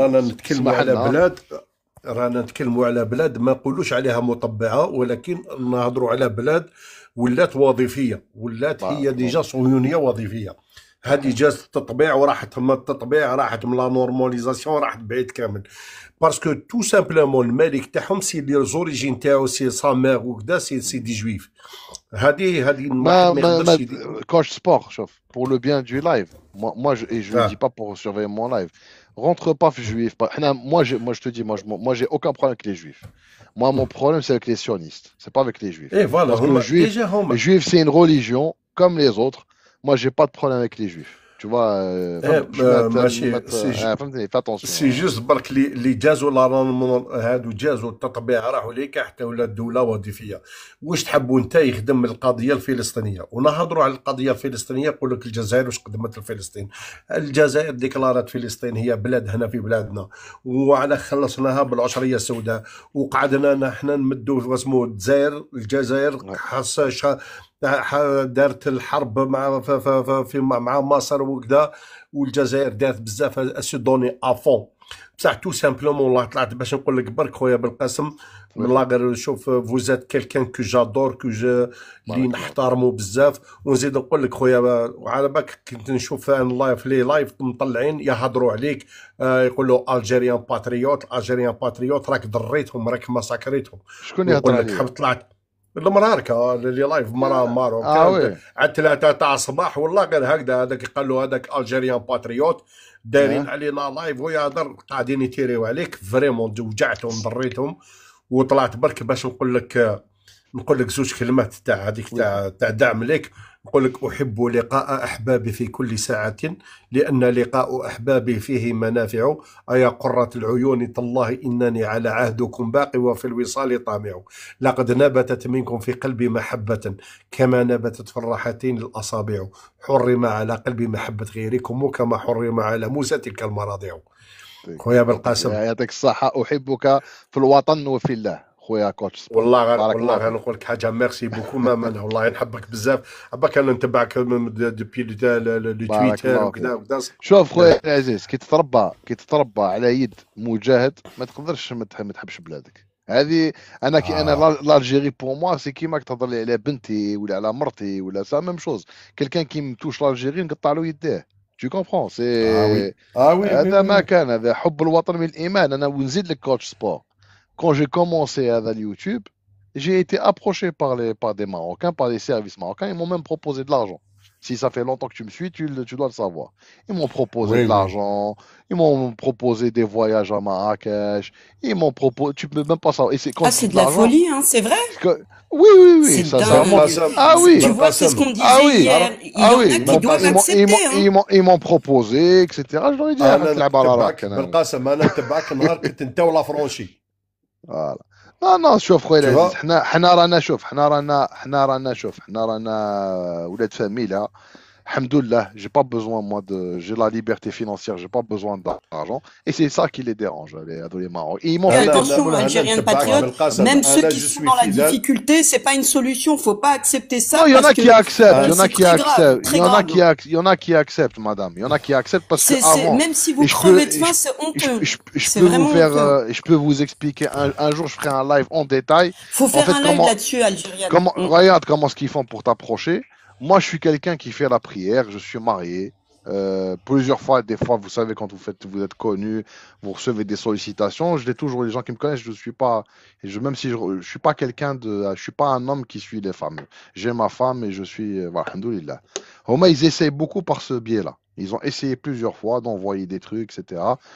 رانا نتكلموا على بلاد ما نقولوش عليها مطبعه، ولكن نهضروا على بلاد ولات وظيفيه، ولات هي ديجا صهيونيه وظيفيه. هذه جات التطبيع وراحت من التطبيع، راحت من لا نورماليزاسيون، راحت بعيد كامل. باسكو تو سامبلومون الملك تاعهم سي لي زوريجين تاعو سي سامير وكذا سي دي جويف. هذه ما كوتش سبور. شوف pour le bien du live, moi je le dis pas pour surveiller mon live. Rentre pas juif. Moi je te dis, moi j'ai aucun problème avec les juifs. Moi mon problème c'est avec les sionistes, c'est pas avec les juifs. Et voilà, parce que les juifs c'est une religion comme les autres. Moi j'ai pas de problème avec les juifs. Tu vois, fais attention. سي جوست برك اللي جازوا هادو جازوا التطبيع راحوا ليك حتى ولات دوله وظيفيه. واش تحبوا انت يخدم القضيه الفلسطينيه؟ ونهضروا على القضيه الفلسطينيه يقول لك الجزائر واش قدمت لفلسطين؟ الجزائر ديكلارات فلسطين هي بلاد هنا في بلادنا، وعلى خلصناها بالعشريه السوداء، وقعدنا نحن نمدوا اسمه الجزائر دارت الحرب مع مصر وكذا، والجزائر دارت بزاف اسودوني افون. بصح تو سامبلومون والله طلعت باش نقول لك برك خويا بالقاسم من الله غير شوف فوزات كيلكان كو جادور اللي نحترمو بزاف. ونزيد نقول لك خويا وعلى بالك كنت نشوف ان لايف لي لايف مطلعين يهضروا عليك يقولوا الجيريان باتريوت راك ضريتهم راك مساكريتهم. شكون يهضر عليك؟ حب طلعت المراركه اللي لايف ماروك على 3 تاع الصباح والله غير هكذا هذاك قال له هذاك الجيريان باتريوت دايرين علينا لايف ويهضر قاعدين يتيريو عليك فريمون وجعتهم ضريتهم. وطلعت برك باش نقول لك زوج كلمات تاع هذيك تاع دعم ليك. نقول لك احب لقاء احبابي في كل ساعه لان لقاء احبابي فيه منافع ايا قرة العيون تالله انني على عهدكم باقي وفي الوصال طامع لقد نبتت منكم في قلبي محبه كما نبتت في الراحتين الاصابع حرم على قلبي محبه غيركم وكما حرم على موسى تلك المراضع. خويا بالقاسم يعطيك الصحه احبك في الوطن وفي الله خويا كوتش. والله نقول لك حاجه ميرسي بوكو ماما والله نحبك بزاف. عباك انا نتبعك دوبي لو تويتر وكذا. شوف خويا العزيز كي تتربى على يد مجاهد ما تقدرش ما تحبش بلادك. هذه انا كي انا لالجيري بور موا سي كيما تهضر لي على بنتي ولا على مرتي ولا سا ميم شوز. كلكان كي متوش لالجيري نقطع له يديه. Tu comprends, c'est هذا ما كان هذا حب الوطن من الإيمان. أنا ونزيد لك كوتش سبور. Quand j'ai commencé à YouTube, j'ai été approché par des Marocains, par des services marocains. Ils m'ont même proposé de l'argent. Si ça fait longtemps que tu me suis, tu dois le savoir. Ils m'ont proposé de l'argent, ils m'ont proposé des voyages à Marrakech, ils m'ont proposé... Tu peux même pas savoir. Et c'est de la folie, hein, c'est vrai? Oui. C'est ça, dingue. Ah oui. Tu vois, c'est ce qu'on disait hier. Il y en a qui doivent accepter. Ils m'ont proposé, etc. Je leur ai dit, بالقاسم انا نتبعك نهار كنت انت ولا فرونشي. فوالا. non شوف خويا العزيز حنا رانا ولاد فاميلا الحمد لله. J'ai pas besoin moi j'ai la liberté financière, j'ai pas besoin d'argent et c'est ça qui les dérange les Marocains. Ils m'ont fait attention Algériens patriotes, même ceux qui sont dans la difficulté, c'est pas une solution, faut pas accepter ça. Il y en a qui acceptent, il y en a qui acceptent madame, il y en a qui acceptent parce que avant même si vous crevez de faim, c'est honteux. Je peux vous expliquer un jour je ferai un live en détail. Faut faire un live là-dessus Algériens. Regarde comment ce qu'ils font pour t'approcher. Moi, je suis quelqu'un qui fait la prière, je suis marié. Plusieurs fois, des fois, vous savez, quand vous êtes connu, vous recevez des sollicitations. Je l'ai toujours, les gens qui me connaissent, je suis pas, même si je suis pas quelqu'un je suis pas un homme qui suit les femmes. J'ai ma femme et je suis, voilà, alhamdoulilah. Ils essayent beaucoup par ce biais-là. Ils ont essayé plusieurs fois d'envoyer des trucs, etc.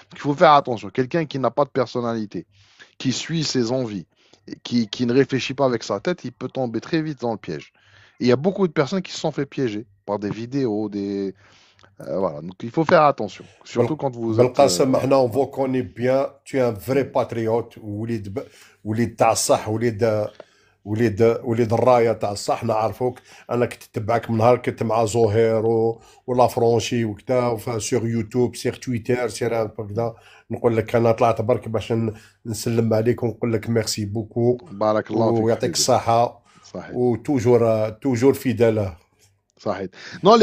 Donc, il faut faire attention. Quelqu'un qui n'a pas de personnalité, qui suit ses envies, qui ne réfléchit pas avec sa tête, il peut tomber très vite dans le piège. Il y a beaucoup de personnes qui se sont fait piéger par des vidéos, voilà. Donc il faut faire attention, surtout quand vous êtes... بالقاسم احنا on vous connaît bien, tu es un vrai patriote, وليد تاع الصح, وليد الرايه تاع الصح. نعرفوك انا كنت نتبعك من نهار كنت مع زهير ولا فرونشي وكذا سور يوتيوب سير تويتر سير هكذا. نقول لك انا طلعت برك باش نسلم عليك ونقول لك ميرسي بوكو. بارك الله فيك ويعطيك الصحه. صحيح. toujours fidèle. Non,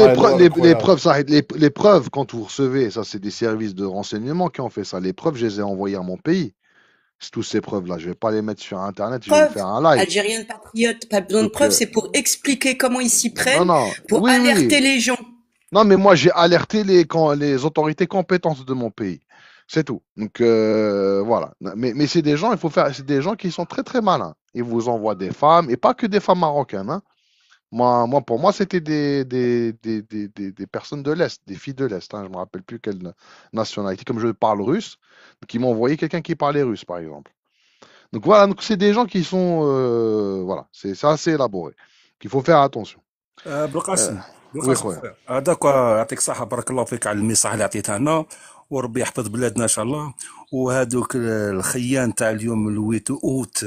les preuves, quand vous recevez, ça c'est des services de renseignement qui ont fait ça. Les preuves, je les ai envoyées à mon pays. Toutes ces preuves-là, je vais pas les mettre sur Internet, je vais faire un live. Algérienne patriote, pas besoin de preuves, c'est pour expliquer comment ils s'y prennent, pour alerter les gens. Non, mais moi j'ai alerté les autorités compétentes de mon pays. C'est tout. Donc voilà. Mais c'est des gens, c'est des gens qui sont très très malins. Ils vous envoient des femmes, et pas que des femmes marocaines. Hein. Moi, pour moi, c'était des personnes de l'Est, des filles de l'Est. Hein. Je ne me rappelle plus quelle nationalité. Comme je parle russe, donc ils m'ont envoyé quelqu'un qui parlait russe, par exemple. Donc voilà, donc c'est des gens qui sont... voilà, c'est assez élaboré. Il faut faire attention. هذاك يعطيك الصحة بارك الله فيك على المساحة اللي عطيتها لنا وربي يحفظ بلادنا ان شاء الله. وهذوك الخيان تاع اليوم الويت اوت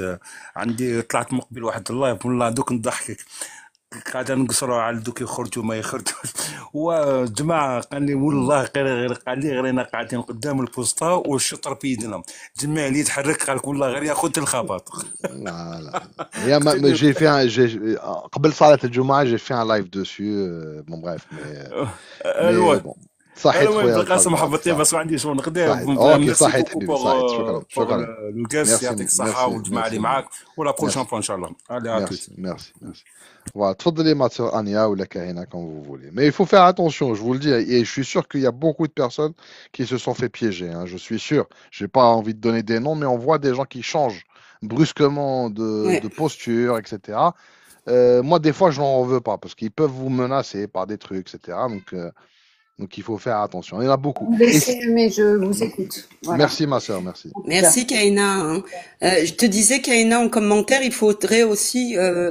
عندي طلعت مقبل واحد اللايف والله دوك نضحكك قاعدة نقصروا على دوك يخرجوا ما يخرجوا. وجماعة قال لي والله غير قال لي غير انا قاعدين قدام البوسطة والشطر في يدنا جماعة اللي يتحرك قال لك والله غير ياخذ الخبط. لا j'ai fait قبل صلاة الجمعة j'ai fait un live dessus bon bref mais bon صحيت المهم خويا بالقاسم القلب، حبطني بس ما عنديش وين نقدر. صحيت اوكي، ميرسي صحيت بوكو حبيبي، صحيت، شكرا بوغ شكرا. لو كاس، يعطيك ميرسي الصحة ميرسي والجماعة اللي ميرسي معاك، ولا بروشان ميرسي فوا ان شاء الله. علي اتوت. merci, merci. Voilà, tfadali ma sœur Ania ou la Karina quand vous voulez. Mais il faut faire attention, je vous le dis, et je suis sûr qu'il y a beaucoup de personnes qui se sont fait piéger, hein, je suis sûr. J'ai pas envie de donner des noms, mais on voit des gens qui changent brusquement de posture, etc. Moi, des fois, je n'en veux pas parce qu'ils peuvent vous menacer par des trucs, etc. Donc il faut faire attention. Il y en a beaucoup. Vous laissez, mais je vous écoute. Voilà. Merci ma sœur, merci. Merci Kaina. Je te disais Kaina en commentaire, il faudrait aussi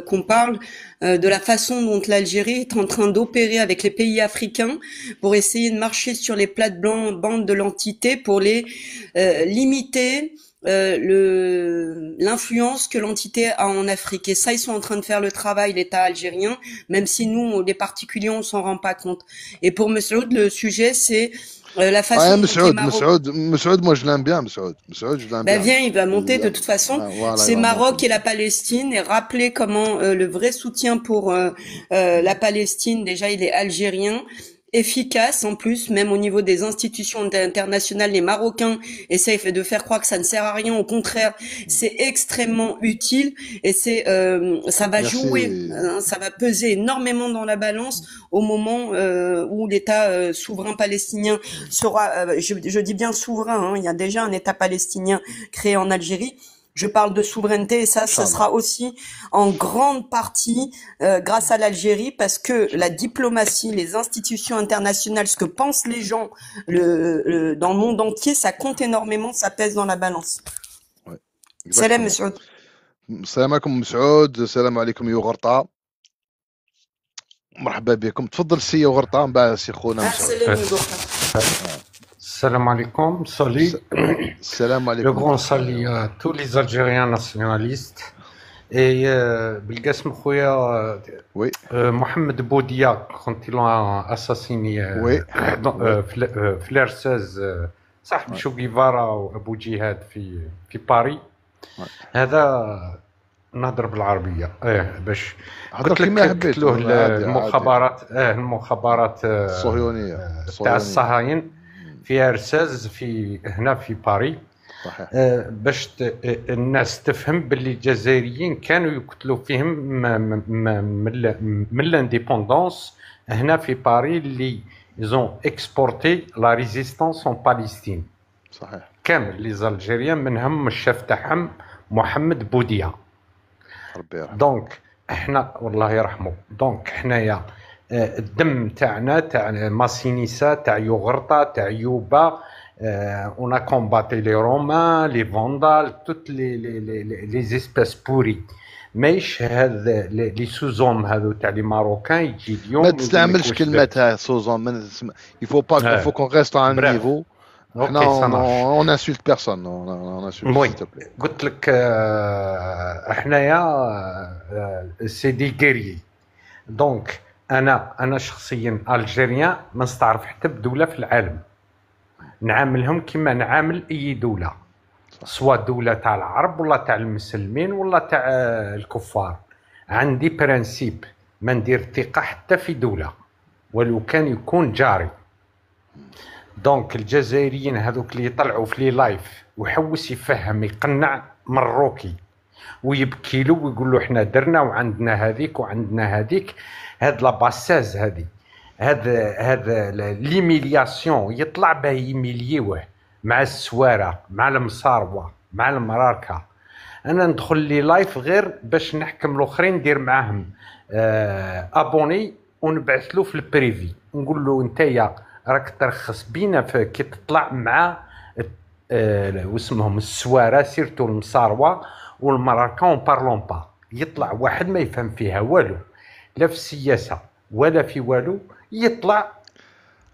qu'on parle de la façon dont l'Algérie est en train d'opérer avec les pays africains pour essayer de marcher sur les plates-bandes de l'entité pour les limiter l'influence que l'entité a en Afrique. Et ça, ils sont en train de faire le travail, l'État algérien, même si nous, les particuliers, on s'en rend pas compte. Et pour Monsieur Saoud, le sujet, c'est la façon dont Saoud, moi je l'aime bien, Saoud, je l'aime bien. Viens, il va monter de toute façon. Voilà, c'est Maroc et la Palestine, et rappeler comment le vrai soutien pour la Palestine, déjà, il est algérien. Efficace en plus, même au niveau des institutions internationales, les Marocains essayent de faire croire que ça ne sert à rien. Au contraire, c'est extrêmement utile et ça va jouer, hein, ça va peser énormément dans la balance au moment où l'État souverain palestinien sera, je dis bien souverain, hein, il y a déjà un État palestinien créé en Algérie. Je parle de souveraineté et ça sera aussi en grande partie grâce à l'Algérie parce que la diplomatie, les institutions internationales, ce que pensent les gens dans le monde entier, ça compte énormément, ça pèse dans la balance. Ouais, salam monsieur. Salam alaikum Saoud, salam alaikum Yougharta. مرحبا بكم. تفضل سي يوغرطا من بعد سي خونا مسعود. Salam alaikum, salut. Salam alaikum. Le grand salut à tous les Algériens nationalistes. Et Bilgasm Khouya, Mohamed Boudia, quand ils l'ont assassiné, Flair 16, صاحب شو جيفارا وأبو جهاد في باريس. هذا نهضر بالعربية باش قلت لك له المخابرات الصهيونية تاع الصهاين في ارساز هنا في باريس. صحيح. باش الناس تفهم باللي الجزائريين كانوا يقتلوا فيهم من الانديبوندونس هنا في باريس اللي زون اكسبورتي لا ريزيستانس اون باليستين. صحيح. كامل لي زالجيريان منهم الشاف تاعهم محمد بوديا. ربي يرحمه. دونك احنا والله يرحمه. دونك حنايا الدم تاعنا تاع ماسينيسا تاع يوغرطا تاع يوبا on a combattu les Romains, les Vandales, toutes les espèces pourries. ماهيش هذا لي سوزوم هذو تاع لي ماروكان يجي اليوم ما تستعملش كلمة سوزوم. il faut pas il faut qu'on reste à un niveau. on insulte personne, on insulte s'il te plaît. قلت لك حنايا سي دي غيري. دونك انا شخصيا الجيريان ما نستعرف حتى بدوله في العالم نعاملهم كما نعامل اي دوله، سواء دوله تاع العرب ولا تاع المسلمين ولا تاع الكفار. عندي برانسيب ما ندير ثقه حتى في دوله ولو كان يكون جاري. دونك الجزائريين هذوك اللي يطلعوا في لي لايف ويحوس يفهم يقنع مروكي ويبكي له ويقول له احنا درنا وعندنا هذيك وعندنا هذيك، هاد لا باساز هذا ليميلياسيون يطلع به يميليوه مع السواره مع المصاروه مع المراركه. انا ندخل لي لايف غير باش نحكم الاخرين ندير معاهم ابوني ونبعث له في البريفي نقول له نتايا راك ترخص بينا كي تطلع مع واسمهم السواره سيرتو المصاروه والمراركه اون بارلون با. يطلع واحد ما يفهم فيها والو لا في السياسه ولا في والو، يطلع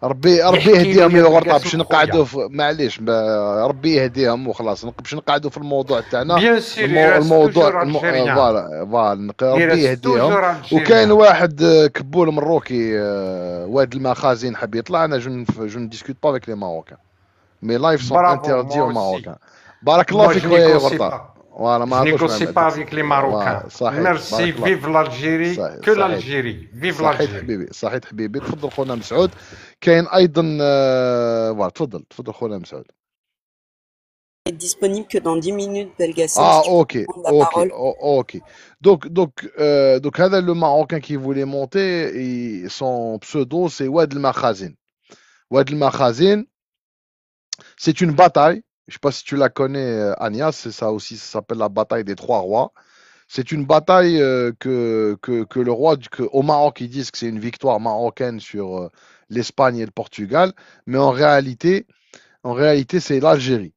ربي يهديهم يا ورطه باش نقعدوا معليش ربي يهديهم وخلاص باش نقعدوا في الموضوع تاعنا. الموضوع فوالا ربي يهديهم. وكاين واحد كبول مروكي واد المخازن حاب يطلع. انا جو نديسكوت با افيك لي ماروكان مي لايف سون انتردي او ماروكان. بارك الله فيك يا ورطه فوالا ما Je نهضروش négocie مع pas avec les Marocains. فوالا صحيح Merci, بارك الله vive l'Algérie, صحيح que صحيح l'Algérie, vive صحيح l'Algérie. حبيبي صحيح حبيبي تفضل خونا مسعود كاين ايضا فوالا تفضل خونا مسعود Être disponible que dans 10 minutes, Belgacem, Ah, si tu veux ok, prendre la ok, parole. ok. Donc, هذا le Marocain qui voulait monter, son pseudo, c'est Ouad El Makhazin. Ouad El Makhazin, c'est une bataille. Je sais pas si tu la connais, Agnès, c'est ça aussi, ça s'appelle la bataille des trois rois. C'est une bataille que le roi, au Maroc, ils disent que c'est une victoire marocaine sur l'Espagne et le Portugal, mais en réalité, c'est l'Algérie.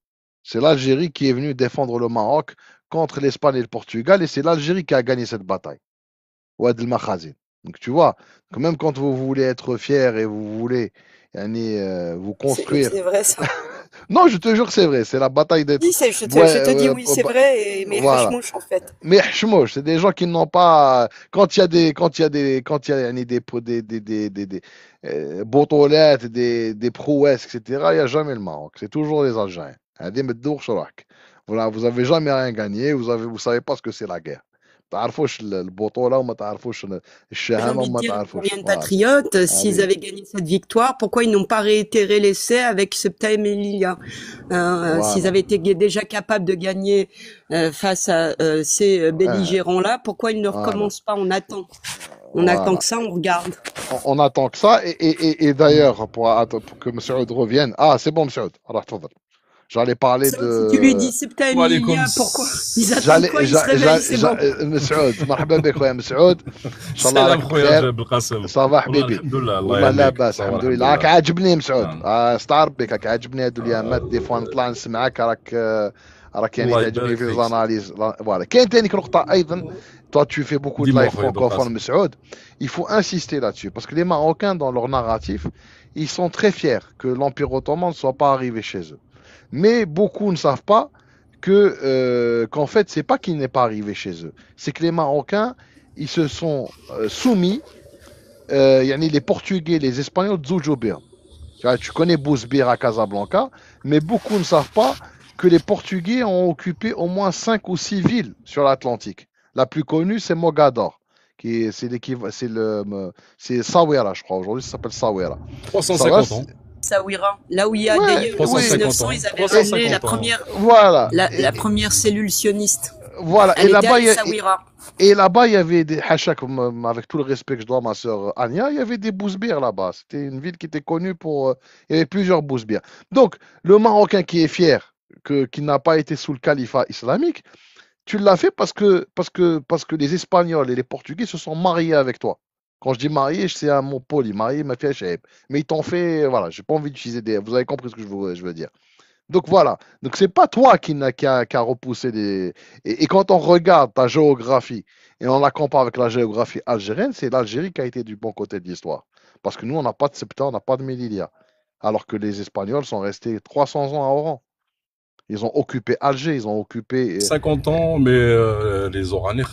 C'est l'Algérie qui est venue défendre le Maroc contre l'Espagne et le Portugal, et c'est l'Algérie qui a gagné cette bataille. Ouad El Makhazin. Donc tu vois, que même quand vous voulez être fier et vous voulez vous construire. C'est vrai ça. Non, je te jure que c'est vrai, c'est la bataille des. Oui, je te dis oui, c'est vrai, mais voilà. hachmouche en fait. Mais hachmouche, c'est des gens qui n'ont pas. Quand il y a des botolettes, des prouesses, etc., il n'y a jamais le Maroc. C'est toujours les Algériens. Voilà, vous avez jamais rien gagné, vous savez pas ce que c'est la guerre. تعرفوش البطولة وما تعرفوش الشهامة وما تعرفوش. Pour les patriotes, s'ils avaient gagné cette victoire, pourquoi ils n'ont pas réitéré l'essai avec Ceuta et Melilla S'ils avaient été déjà capables de gagner face à ces belligérants-là, pourquoi ils ne recommencent pas? On attend. On attend que ça, on regarde. On attend que ça, et d'ailleurs, pour que M. Oud revienne. Ah, c'est bon, M. Oud. Alors, j'allais parler de. Si tu lui dis Ceuta et Melilla, pourquoi ils attendent quoi? Ils se réveillent, c'est bon. مسعود مرحبا بك خويا مسعود ان شاء الله راك بخير صافا حبيبي الحمد لله والله لاباس الحمد لله راك عاجبني مسعود استعرب بك راك عاجبني هادو اليامات دي فوا نطلع نسمعك راك يعني تعجبني في الاناليز فوالا كاين ثاني نقطه ايضا. Toi, tu fais beaucoup de live francophone, M. Oud. Il faut insister là-dessus. Parce que les Marocains, dans leur narratif, ils sont très fiers que l'Empire ottoman ne soit pas arrivé chez eux. Mais beaucoup ne savent pas qu'en fait, c'est pas qu'il n'est pas arrivé chez eux. C'est que les Marocains, ils se sont soumis, les Portugais, les Espagnols, Dzoujobir. Tu connais Bouzbir à Casablanca, mais beaucoup ne savent pas que les Portugais ont occupé au moins 5 ou 6 villes sur l'Atlantique. La plus connue, c'est Mogador, c'est Sawira, je crois. Aujourd'hui, ça s'appelle Sawira. 350 ans. Sawira, là où il y a d'ailleurs en 1900, ils avaient ramené la première, la première cellule sioniste. Voilà, et là-bas, il y avait des hachak, avec tout le respect que je dois à ma sœur Anya, il y avait des bouzbirs là-bas. C'était une ville qui était connue pour. Il y avait plusieurs bouzbirs. Donc, le Marocain qui est fier qu'il n'a pas été sous le califat islamique, tu l'as fait parce que les Espagnols et les Portugais se sont mariés avec toi. Quand je dis marié, c'est un mot poli. Marié, ma fille, chèvre. Mais ils t'ont fait. Voilà, j'ai pas envie d'utiliser des. Vous avez compris ce que je veux dire. Donc voilà. Donc c'est pas toi qui a repoussé des. Et quand on regarde ta géographie et on la compare avec la géographie algérienne, c'est l'Algérie qui a été du bon côté de l'histoire. Parce que nous, on n'a pas de Ceuta, on n'a pas de Melilla. Alors que les Espagnols sont restés 300 ans à Oran. Ils ont occupé Alger, ils ont occupé. 50 ans, mais les Oranais,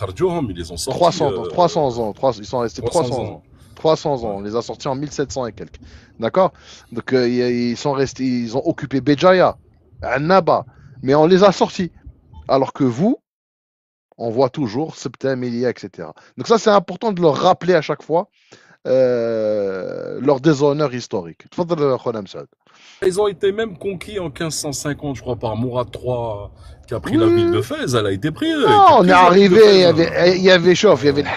ils les ont sortis. 300 ans. Ils sont restés 300 ans. 300 ans. On les a sortis en 1700 et quelques. D'accord? Donc, ils sont restés, ils ont occupé Béjaïa, Annaba. Mais on les a sortis. Alors que vous, on voit toujours Ceuta, Melilla, etc. Donc, ça, c'est important de leur rappeler à chaque fois leur déshonneur historique. Ils ont été même conquis en 1550, je crois, par Mourad III, qui a pris la ville de Fès. Elle a été prise. Non, on est arrivé, il y avait chauffe, il y avait le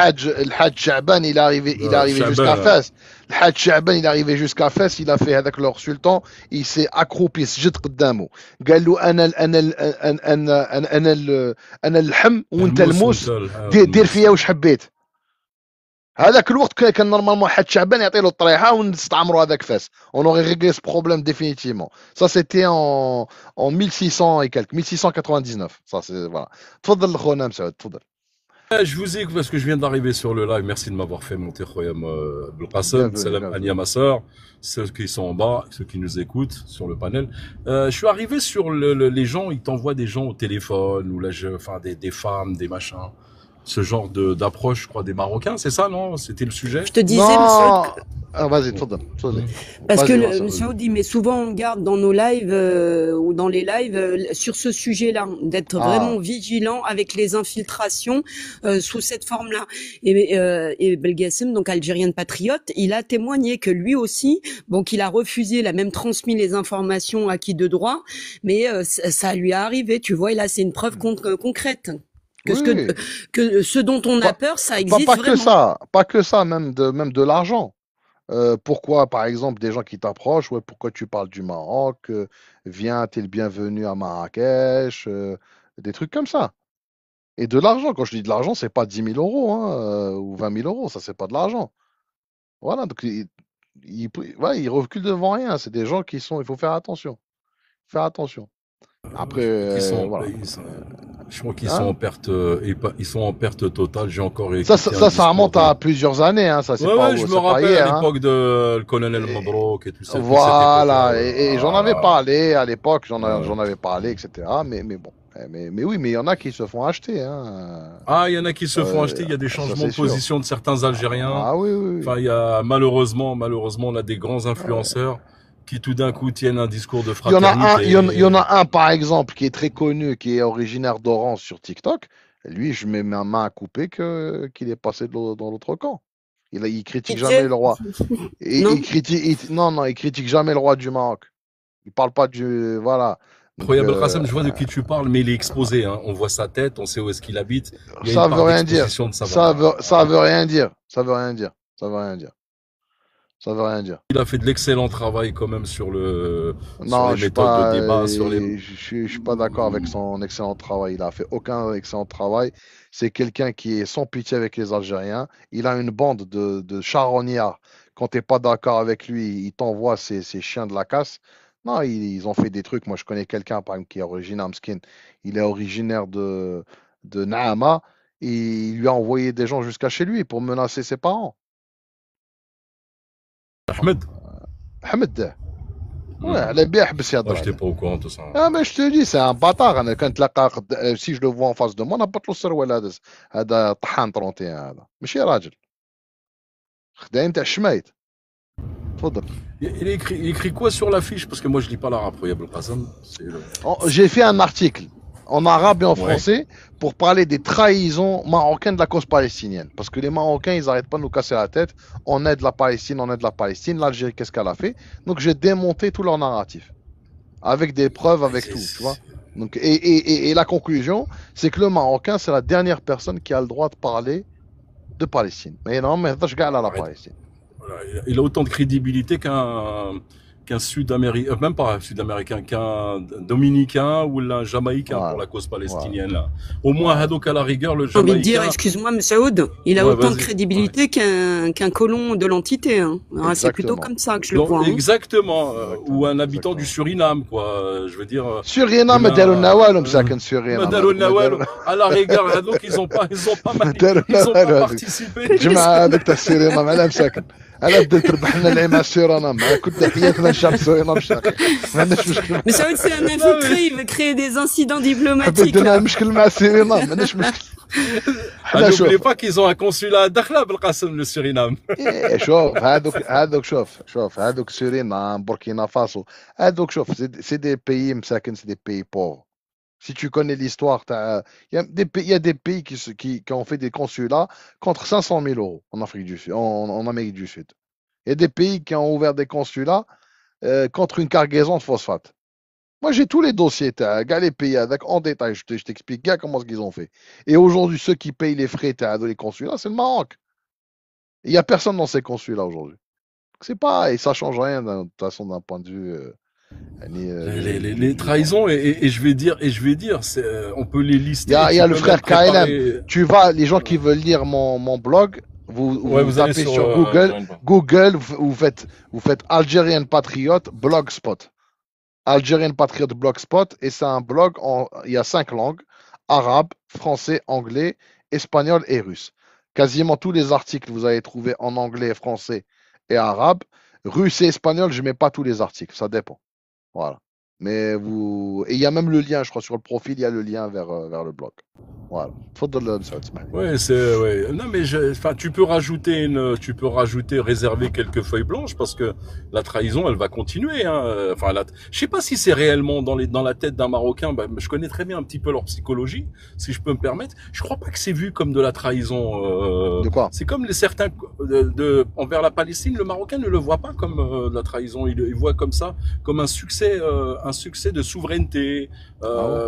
Hajj Sha'ban, il est arrivé jusqu'à Fès. Le Hajj Sha'ban, il est arrivé jusqu'à Fès, il a fait avec leur sultan, il s'est accroupi, سجد قدامه. قال له أنا اللحم وأنت الموس دير فيا واش حبيت. هذاك الوقت كان نورمالمون حد شعبان يعطي له الطريحه ونستعمروا هذاك فاس. On aurait réglé ce problème définitivement. Ça c'était en 1600 et quelques, 1699. Ça c'est voilà. تفضل خونا مسعود تفضل. Je vous ai parce que je viens d'arriver sur le live. Merci de m'avoir fait monter Khoyam Belkacem. Salam Ania ma sœur, ceux qui sont en bas, ceux qui nous écoutent sur le panel. Je suis arrivé sur les gens, ils t'envoient des gens au téléphone ou enfin des femmes, des machins. Ce genre d'approche, je crois, des Marocains, c'est ça, non? C'était le sujet? Je te disais, monsieur, vas-y, تفضل. Parce que Vas-y, Monsieur Audi, mais souvent on garde dans nos lives ou dans les lives sur ce sujet-là, d'être vraiment vigilant avec les infiltrations sous cette forme-là. Et Belgassem, donc algérien patriote, il a témoigné que lui aussi, bon, qu'il a refusé, il a même transmis les informations acquis de droit, mais ça lui est arrivé, tu vois, et là c'est une preuve concrète. Que ce dont on a peur, ça existe vraiment. Pas que ça, même de l'argent. Pourquoi, par exemple, des gens qui t'approchent, ouais, pourquoi tu parles du Maroc, viens, t'es le bienvenu à Marrakech, des trucs comme ça. Et de l'argent, quand je dis de l'argent, c'est pas 10 000 euros hein, ou 20 000 euros, ça c'est pas de l'argent. Voilà, donc il recule devant rien, c'est des gens qui sont, il faut faire attention. Faire attention. Après, voilà. Je crois qu'ils sont en perte, ils sont en perte totale. J'ai encore ça remonte à plusieurs années, hein. Ça c'est pas. Je me rappelle à l'époque de le colonel Mabrouk et tout ça. Voilà, et j'en avais parlé à l'époque, j'en avais parlé, etc. Mais bon, mais oui, mais il y en a qui se font acheter, hein. Ah, il y en a qui se font acheter. Il y a des changements de position de certains Algériens. Ah oui. Enfin, il y a malheureusement, on a des grands influenceurs. Qui tout d'un coup tiennent un discours de fraternité. Il y en a un, par exemple, qui est très connu, qui est originaire d'Oran sur TikTok. Lui, je mets ma main à couper qu'il est passé dans l'autre camp. Il critique jamais le roi. Il critique jamais le roi du Maroc. Il parle pas du... Voilà. Khoya Belkacem, je vois de qui tu parles, mais il est exposé. Hein. On voit sa tête, on sait où est-ce qu'il habite. Ça veut rien dire. Ça veut rien dire. Ça veut rien dire. Ça veut rien dire. Ça veut rien dire. Il a fait de l'excellent travail quand même sur les méthodes de débat. Je suis pas d'accord avec son excellent travail. Il a fait aucun excellent travail. C'est quelqu'un qui est sans pitié avec les Algériens. Il a une bande de charognards. Quand t'es pas d'accord avec lui, il t'envoie ses chiens de la casse. Non, ils ont fait des trucs. Moi, je connais quelqu'un, par exemple, qui est originaire Mskin. Il est originaire de Naama. Et il lui a envoyé des gens jusqu'à chez lui pour menacer ses parents. Ahmed. Ouais, elle est bien habsé. Je n'étais pas au courant de tout ça. Ah, mais je te dis, c'est un bâtard. Si je le vois en face de moi, n'a pas de l'osser هذا طحان 31 هذا ماشي راجل. خداين تاع الشمايت. تفضل. Il écrit quoi sur l'affiche? Parce que moi je lis pas l'arabe. J'ai fait un article en arabe et en français pour parler des trahisons marocaines de la cause palestinienne. Parce que les Marocains, ils n'arrêtent pas de nous casser la tête. On aide la Palestine, on aide la Palestine. L'Algérie, qu'est-ce qu'elle a fait? Donc j'ai démonté tout leur narratif. Avec des preuves, avec tout, tu vois. Donc, et la conclusion, c'est que le Marocain, c'est la dernière personne qui a le droit de parler de Palestine. Mais non, mais je garde la Palestine. Il a autant de crédibilité qu'un Sud-Américain, même pas un Sud-Américain, qu'un Dominicain ou un Jamaïcain pour la cause palestinienne. Là. Au moins, Hadouk à la rigueur, le Jamaïcain... J'ai envie de dire, excuse-moi, M. Saoud, il a autant de crédibilité qu'un colon de l'entité. Hein. C'est plutôt comme ça que je le vois. Exactement. Ou un habitant du Suriname, quoi. Je veux dire... Suriname, Darou Nawal, Suriname. Darou Nawal, à la rigueur, Hadouk, ils ont pas participé. انا بديت تربح لنا العيمه السيرانام كنت تحياتنا الشعب السورينام الشرقي ما عندناش مشكل. Mais Saoud, c'est un infiltré, il veut créer des incidents diplomatiques. بدنا المشكل مع السيرانام ما عندناش مشكل. N'oubliez pas qu'ils ont un consulat à Dakhla بالقاسم le Suriname. شوف هذوك شوف هذوك سورينام بوركينا فاسو هذوك شوف سي دي بيي مساكن سي دي بيي بوفر. Si tu connais l'histoire, il y a des pays qui ont fait des consulats contre 500 000 euros en Afrique du Sud, en Amérique du Sud. Il y a des pays qui ont ouvert des consulats contre une cargaison de phosphate. Moi, j'ai tous les dossiers, les pays en détail, je t'explique comment ce qu'ils ont fait. Et aujourd'hui, ceux qui payent les frais les consulats, c'est le Maroc. Il n'y a personne dans ces consulats aujourd'hui. C'est pareil, ça ne change rien de toute façon d'un point de vue... Les trahisons et je vais dire on peut les lister. Il y a le frère KLM. Tu vas, les gens qui veulent lire mon blog, vous tapez sur Google, vous faites Algerian Patriot Blogspot. Algerian Patriot Blogspot, et c'est un blog il y a 5 langues: arabe, français, anglais, espagnol et russe. Quasiment tous les articles vous allez trouver en anglais, français et arabe. Russe et espagnol, je mets pas tous les articles, ça dépend. Voilà. Mais vous. Et il y a même le lien, je crois, sur le profil, il y a le lien vers le blog. Voilà. Tfadal, Msaoud, اسمح لي. Ouais, ouais. Non, mais enfin, tu peux rajouter, réserver quelques feuilles blanches parce que la trahison, elle va continuer. Hein. Enfin, je sais pas si c'est réellement dans la tête d'un Marocain. Bah, je connais très bien un petit peu leur psychologie, si je peux me permettre. Je crois pas que c'est vu comme de la trahison. De quoi? C'est comme certains envers la Palestine, le Marocain ne le voit pas comme de la trahison. Il voit comme ça, comme un succès de souveraineté.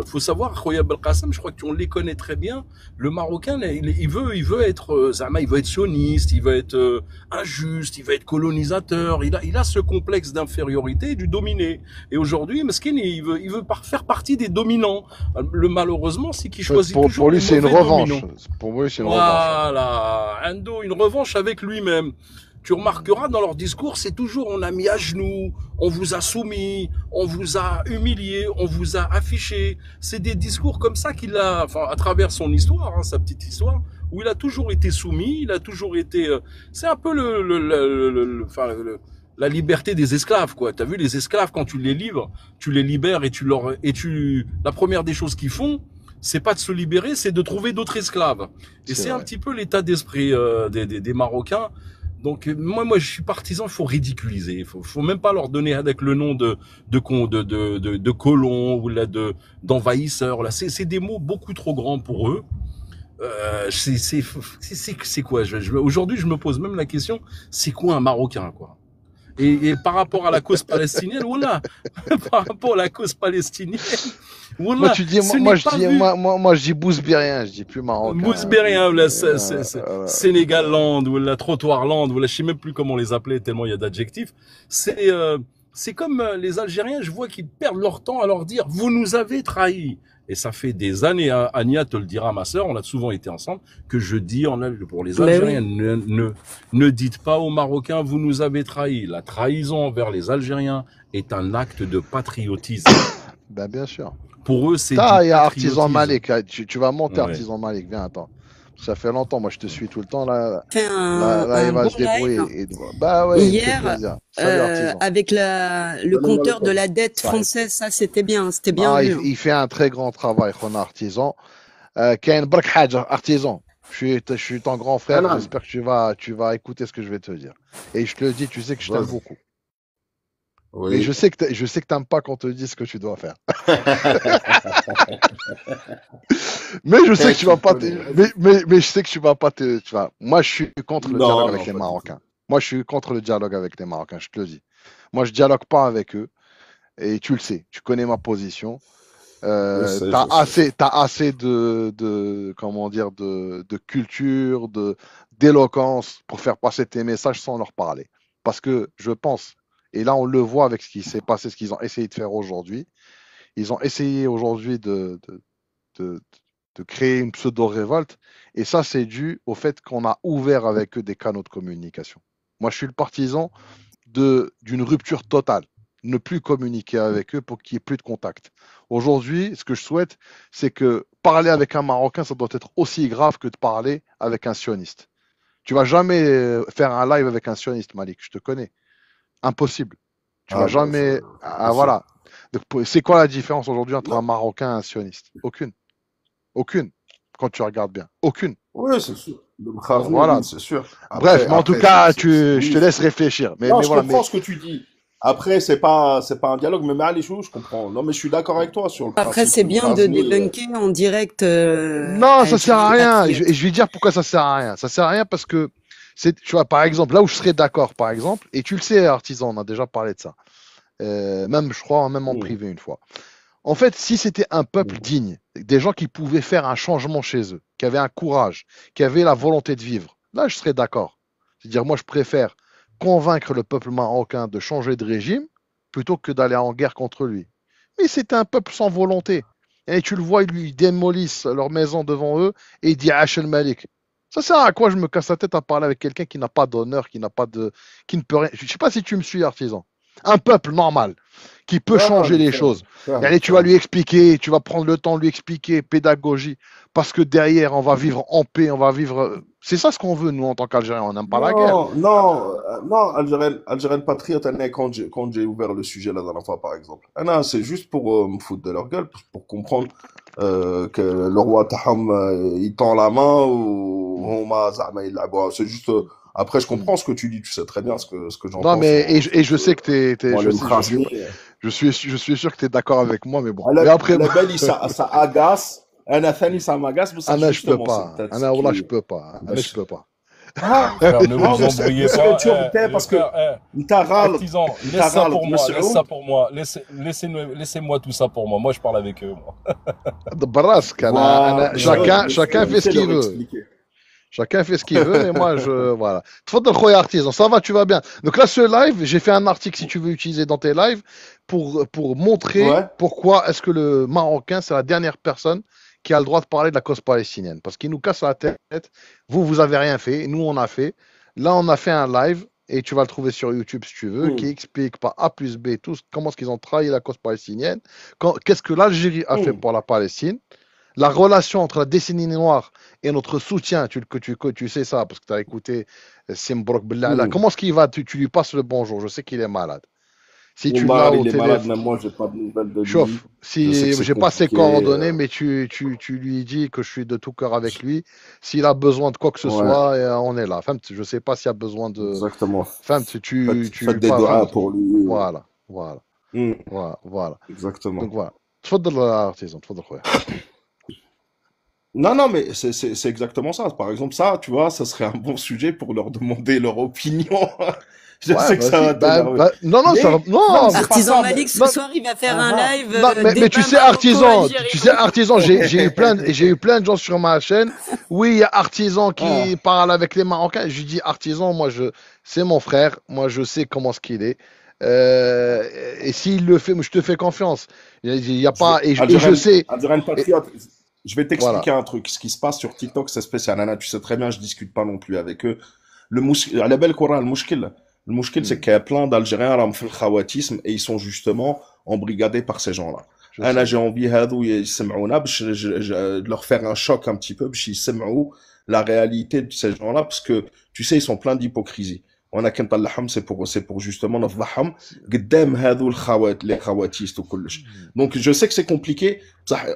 Faut savoir, Khoya Belkacem, je crois qu'on les connaît très bien. Le Marocain, il veut être Zama, il veut être sioniste, il veut être injuste, il veut être colonisateur. Il a ce complexe d'infériorité et du dominé. Et aujourd'hui, Meskin, il veut faire partie des dominants. Malheureusement, c'est qu'il choisit toujours pour lui, les c'est une mauvais revanche. dominants. Pour lui, c'est une revanche. Voilà, Ando, une revanche avec lui-même. Tu remarqueras dans leur discours, c'est toujours on a mis à genoux, on vous a soumis, on vous a humilié, on vous a affiché. C'est des discours comme ça qu'il a, enfin à travers son histoire, hein, sa petite histoire, où il a toujours été soumis, il a toujours été. C'est un peu la liberté des esclaves, quoi. T'as vu les esclaves quand tu les livres, tu les libères la première des choses qu'ils font, c'est pas de se libérer, c'est de trouver d'autres esclaves. Et c'est un petit peu l'état d'esprit des Marocains. Donc moi je suis partisan, il faut ridiculiser, il faut même pas leur donner avec le nom de colons ou là d'envahisseurs. Là, c'est des mots beaucoup trop grands pour eux. C'est quoi? Aujourd'hui, je me pose même la question, c'est quoi un Marocain, quoi? Et par rapport à la cause palestinienne, voilà, par rapport à la cause palestinienne, voilà, moi, tu dis, moi, je dis bousbérien, je dis plus marocain. Bousbérien, là, Sénégalland, ou la Trottoirland, ou là, je sais même plus comment les appeler tellement il y a d'adjectifs. C'est comme les Algériens, je vois qu'ils perdent leur temps à leur dire, vous nous avez trahis. Et ça fait des années, hein, Ania te le dira, ma sœur, on a souvent été ensemble, que je dis pour les Algériens, ne dites pas aux Marocains, vous nous avez trahis. La trahison envers les Algériens est un acte de patriotisme. Ben, bien sûr. Pour eux, c'est il y a Artisan Malik, tu vas monter Artisan Malik, viens, attends. Ça fait longtemps, moi je te suis tout le temps là. Là, il va se débrouiller. Bah ouais, hier, avec le compteur de la dette française, ça c'était bien vu. Il fait un très grand travail, Khona Artisan. Kain Brak Hadja, Artisan. Je suis ton grand frère, j'espère que tu vas écouter ce que je vais te dire. Et je te le dis, tu sais que je t'aime beaucoup. Oui. Mais je sais que t'aimes pas qu'on te dise ce que tu dois faire. Mais je sais que tu vas pas mais je sais que tu vas pas tu vas. Moi, je suis contre le dialogue avec les Marocains. Moi, je suis contre le dialogue avec les Marocains, je te le dis. Moi, je dialogue pas avec eux. Et tu le sais, tu connais ma position. T'as assez de comment dire, de culture, d'éloquence pour faire passer tes messages sans leur parler. Parce que je pense, et là, on le voit avec ce qui s'est passé, ce qu'ils ont essayé de faire aujourd'hui. Ils ont essayé aujourd'hui de créer une pseudo-révolte. Et ça, c'est dû au fait qu'on a ouvert avec eux des canaux de communication. Moi, je suis le partisan d'une rupture totale. Ne plus communiquer avec eux pour qu'il n'y ait plus de contact. Aujourd'hui, ce que je souhaite, c'est que parler avec un Marocain, ça doit être aussi grave que de parler avec un sioniste. Tu vas jamais faire un live avec un sioniste, Malik, je te connais. Impossible. Tu vas jamais. Voilà. C'est quoi la différence aujourd'hui entre un Marocain et un sioniste? Aucune. Aucune. Quand tu regardes bien. Aucune. Oui, c'est sûr. Voilà. C'est sûr. Bref, mais en tout cas, je te laisse réfléchir. Mais je comprends ce que tu dis. Après, c'est pas un dialogue, mais allez, je comprends. Non, mais je suis d'accord avec toi sur le principe. Après, c'est bien de débunker en direct. Non, ça sert à rien. Je vais dire pourquoi ça sert à rien. Ça sert à rien parce que tu vois, par exemple, là où je serais d'accord, par exemple, et tu le sais, Artisan, on a déjà parlé de ça. Même, je crois, même en privé une fois. En fait, si c'était un peuple digne, des gens qui pouvaient faire un changement chez eux, qui avaient un courage, qui avaient la volonté de vivre, là, je serais d'accord. C'est-à-dire, moi, je préfère convaincre le peuple marocain de changer de régime plutôt que d'aller en guerre contre lui. Mais c'est un peuple sans volonté. Et tu le vois, ils démolissent leur maison devant eux et ils disent Hachel Malik. Ça sert à quoi je me casse la tête à parler avec quelqu'un qui n'a pas d'honneur, qui ne peut rien. Je ne sais pas si tu me suis, Artisan. un peuple normal qui peut changer les choses. Et tu vas lui expliquer, tu vas prendre le temps de lui expliquer, pédagogie, parce que derrière, on va vivre en paix, on va vivre. C'est ça ce qu'on veut, nous, en tant qu'Algériens. On n'aime pas la guerre. Non, Algérienne patriote, quand j'ai ouvert le sujet la dernière fois, par exemple. C'est juste pour me foutre de leur gueule, pour comprendre que le roi Taham, il tend la main ou Homa Zahma, il la boit. C'est juste. Après, je comprends ce que tu dis, tu sais très bien ce que j'en pense. Non, mais et je sais que je suis sûr que tu es d'accord avec moi, mais bon. Mais après, ça agace. Ça m'agace, mais ça je peux pas. Je peux pas. Je peux pas. Frère, ne vous embrouillez pas. Parce que artisan, laisse ça pour moi. Laissez-moi tout ça pour moi. Moi, je parle avec eux. Chacun fait ce qu'il veut. Chacun fait ce qu'il veut, et moi, voilà. Tfadal khoya artisan, ça va, tu vas bien. Donc là, ce live, j'ai fait un article, si tu veux utiliser dans tes lives, pour montrer pourquoi est-ce que le Marocain, c'est la dernière personne qui a le droit de parler de la cause palestinienne. Parce qu'il nous casse la tête. Vous avez rien fait. Nous, on a fait. Là, on a fait un live, et tu vas le trouver sur YouTube, si tu veux, qui explique par A plus B comment est-ce qu'ils ont trahi la cause palestinienne, qu'est-ce que l'Algérie a fait pour la Palestine, la relation entre la décennie noire et notre soutien, tu sais ça, parce que tu as écouté Simbrok Bellala. Comment est-ce qu'il va, tu lui passes le bonjour, je sais qu'il est malade. Si tu l'as au téléphone, malade, même moi, j'ai pas de nouvelles de lui. Chauffe. Si j'ai pas ses coordonnées, mais tu lui dis que je suis de tout cœur avec lui. S'il a besoin de quoi que ce soit, on est là. Enfin, je sais pas s'il y a besoin de. Exactement. Enfin, tu faites des doigts pour lui. Voilà. Exactement. Donc voilà. تفضل artisan, تفضل خويا. Non, mais c'est exactement ça. Par exemple, ça, tu vois, ça serait un bon sujet pour leur demander leur opinion. Je sais que ça va t'énerver. Non, Artisan Malik, ce soir, il va faire un live. Mais tu sais, Artisan, j'ai eu plein de gens sur ma chaîne. Oui, il y a Artisan qui parle avec les Marocains. Je lui dis, Artisan, moi, c'est mon frère. Moi, je sais comment ce qu'il est. Et s'il le fait, je te fais confiance. Il y a pas, et je sais. Algérienne patriote. Je vais t'expliquer un truc. Ce qui se passe sur TikTok, c'est spécial. Nana, tu sais très bien, je discute pas non plus avec eux. À la belle Coran, le mouchkil, c'est qu'il y a plein d'Algériens qui font le khawatisme et ils sont justement embrigadés par ces gens-là. J'ai envie de leur faire un choc un petit peu, parce qu'ils سمعوا la réalité de ces gens-là, parce que, tu sais, ils sont pleins d'hypocrisie. On a qu'un talaham, c'est pour justement notre laham, قدام هذو les khawatistes ou كلش. Donc, je sais que c'est compliqué.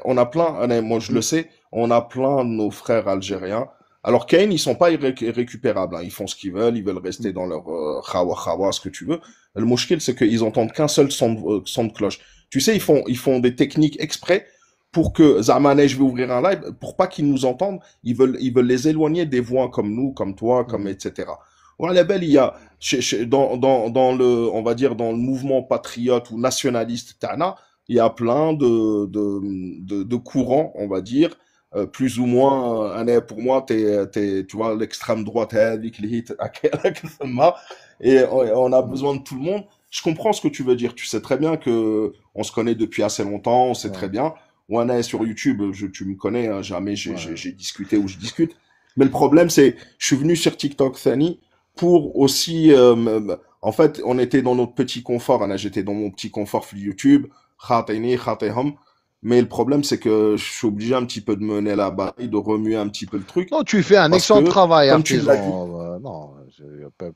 On a plein, moi je le sais, on a plein de nos frères algériens. Alors, Kane, ils sont pas irrécupérables, hein. Ils font ce qu'ils veulent rester dans leur khawa, ce que tu veux. Le mouchkil, c'est qu'ils entendent qu'un seul son de cloche. Tu sais, ils font des techniques exprès pour que Zamané, je vais ouvrir un live, pour pas qu'ils nous entendent, ils veulent les éloigner des voix comme nous, comme toi, comme etc. Ouais, la belle, il y a dans le, on va dire, dans le mouvement patriote ou nationaliste Tana, il y a plein de courants, on va dire, plus ou moins. Pour moi, tu vois, l'extrême droite, et on a besoin de tout le monde. Je comprends ce que tu veux dire. Tu sais très bien que on se connaît depuis assez longtemps, on sait très bien. On est sur YouTube, tu me connais, hein, jamais j'ai discuté ou je discute. Mais le problème, c'est, je suis venu sur TikTok, Thani, pour aussi, en fait, on était dans notre petit confort. J'étais dans mon petit confort sur YouTube, mais le problème, c'est que je suis obligé un petit peu de mener la bataille, de remuer un petit peu le truc. Non, tu fais un excellent travail, artisan. Non,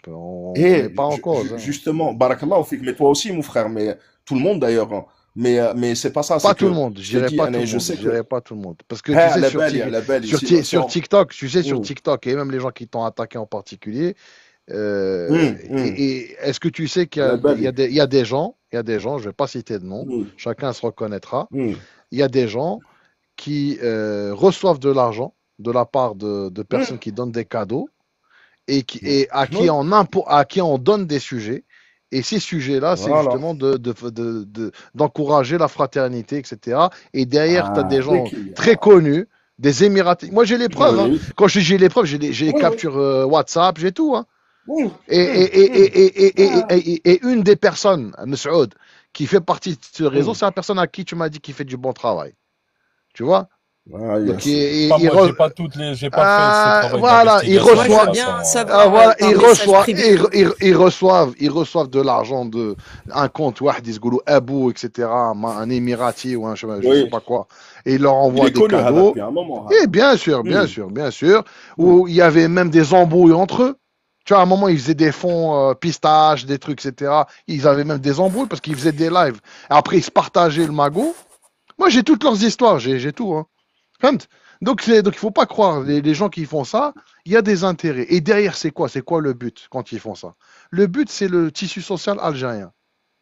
on n'est pas en cause. Justement, barakallah, mais toi aussi, mon frère, mais tout le monde d'ailleurs. Hein. Mais c'est pas ça. Pas tout le monde. Je dirais pas tout le monde. Parce que tu sais, sur TikTok, sur TikTok, et même les gens qui t'ont attaqué en particulier, et est-ce que tu sais qu'il y a des gens, je vais pas citer de nom, chacun se reconnaîtra, il y a des gens qui reçoivent de l'argent de la part de personnes qui donnent des cadeaux et à qui on donne des sujets. Et ces sujets-là, c'est justement d'encourager la fraternité, etc. Et derrière, tu as des gens très connus, des Émiratis. Moi, j'ai les preuves. Hein. Quand je dis j'ai les preuves, j'ai les captures WhatsApp, j'ai tout. Hein. Et une des personnes, Moussaoud, qui fait partie de ce réseau, c'est la personne à qui tu m'as dit qu'il fait du bon travail. Tu vois? Ah, Donc, yes. Pas moi, j'ai pas toutes les, j'ai pas fait ce travail voilà, ils d'investigation. Moi, je veux reçoivent, bien savoir voilà, par ils message reçoivent, privé. ils reçoivent de l'argent de un compte, واحد يقولوا Abou, etc., un émirati ou un je sais Oui, pas quoi, et ils leur il envoient est des connu هذا cadeaux. depuis un moment. Et هذا. bien sûr, bien Hmm, sûr, bien sûr, hmm. où il y avait même des embrouilles entre eux. Tu vois, à un moment, ils faisaient des fonds pistaches, des trucs, etc. Ils avaient même des embrouilles parce qu'ils faisaient des lives. Après, ils se partageaient le magot. Moi, j'ai toutes leurs histoires, j'ai tout. Hein. Compte. Donc, il faut pas croire, les gens qui font ça, il y a des intérêts. Et derrière, c'est quoi? C'est quoi le but quand ils font ça? Le but, c'est le tissu social algérien.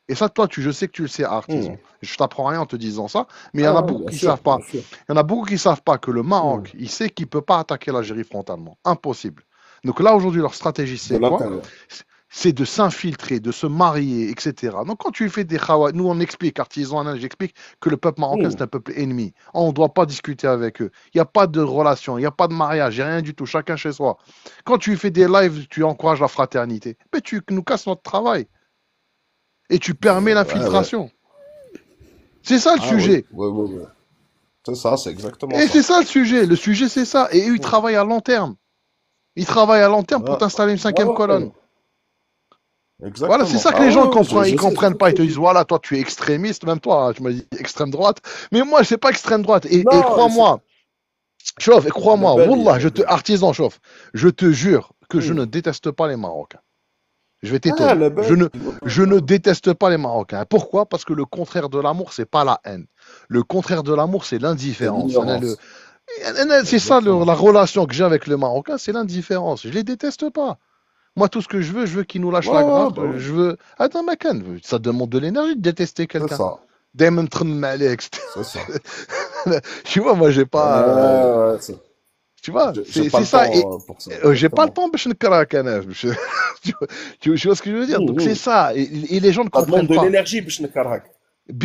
Et ça, toi, je sais que tu le sais, artisan. Hmm. Je t'apprends rien en te disant ça, mais il y en Ah, a ouais, beaucoup bien qui sûr, savent pas. bien sûr. Il y en a beaucoup qui savent pas que le Hmm. Maroc, il sait qu'il peut pas attaquer l'Algérie frontalement. Impossible. Donc là, aujourd'hui, leur stratégie, De c'est quoi? l'intérieur. C'est de s'infiltrer, de se marier, etc. Donc quand tu fais des khawat, nous on explique, artisans, j'explique que le peuple marocain Hmm. c'est un peuple ennemi. On ne doit pas discuter avec eux. Il n'y a pas de relation, il n'y a pas de mariage, il n'y a rien du tout, chacun chez soi. Quand tu fais des lives, tu encourages la fraternité. Mais tu nous casses notre travail et tu permets Ouais, ouais. l'infiltration. C'est ça le Ah oui, sujet. oui, oui, oui. C'est ça, c'est exactement Et ça. c'est ça le sujet. Le sujet c'est ça. Et eux, ils Hmm. travaillent à long terme. Ils travaillent à long terme pour Ah, t'installer une ah cinquième ouais, colonne. Voilà, c'est exactement. ça que Ah les gens ouais, ouais, ils je sais. comprennent pas. Ils te disent, voilà, toi, tu es extrémiste, même toi, tu m'as dit extrême droite. Mais moi, c'est pas extrême droite. Et Non, c'est crois-moi, chauffe, et على crois-moi, بالي wallah, على بالي. artisan, chauffe, je te jure que je Hmm. ne déteste pas les Marocains. Je vais Ah, t'étonner. على بالي. Je ne déteste pas les Marocains. Pourquoi? Parce que le contraire de l'amour, c'est pas la haine. Le contraire de l'amour, c'est C'est l'indifférence. l'ignorance. C'est ça Exactement. la relation que j'ai avec le Marocain, c'est l'indifférence. Je les déteste pas. Moi, tout ce que je veux qu'ils nous lâchent Ouais, la ouais, grappe. bah oui. Je veux. Attends, Macan, ça demande de l'énergie de détester C'est quelqu'un. ça. Daimon تخمم عليك. C'est ça. Tu vois, moi, j'ai pas. Ouais, Tu vois, j'ai pas c'est le ça. Et temps pour ça. j'ai pas le Exactement. temps باش نكرهك أنا. Tu vois ce que je veux dire? Donc, c'est Hmm. ça. Et les gens ne Ça demande comprennent de pas. l'énergie باش نكرهك.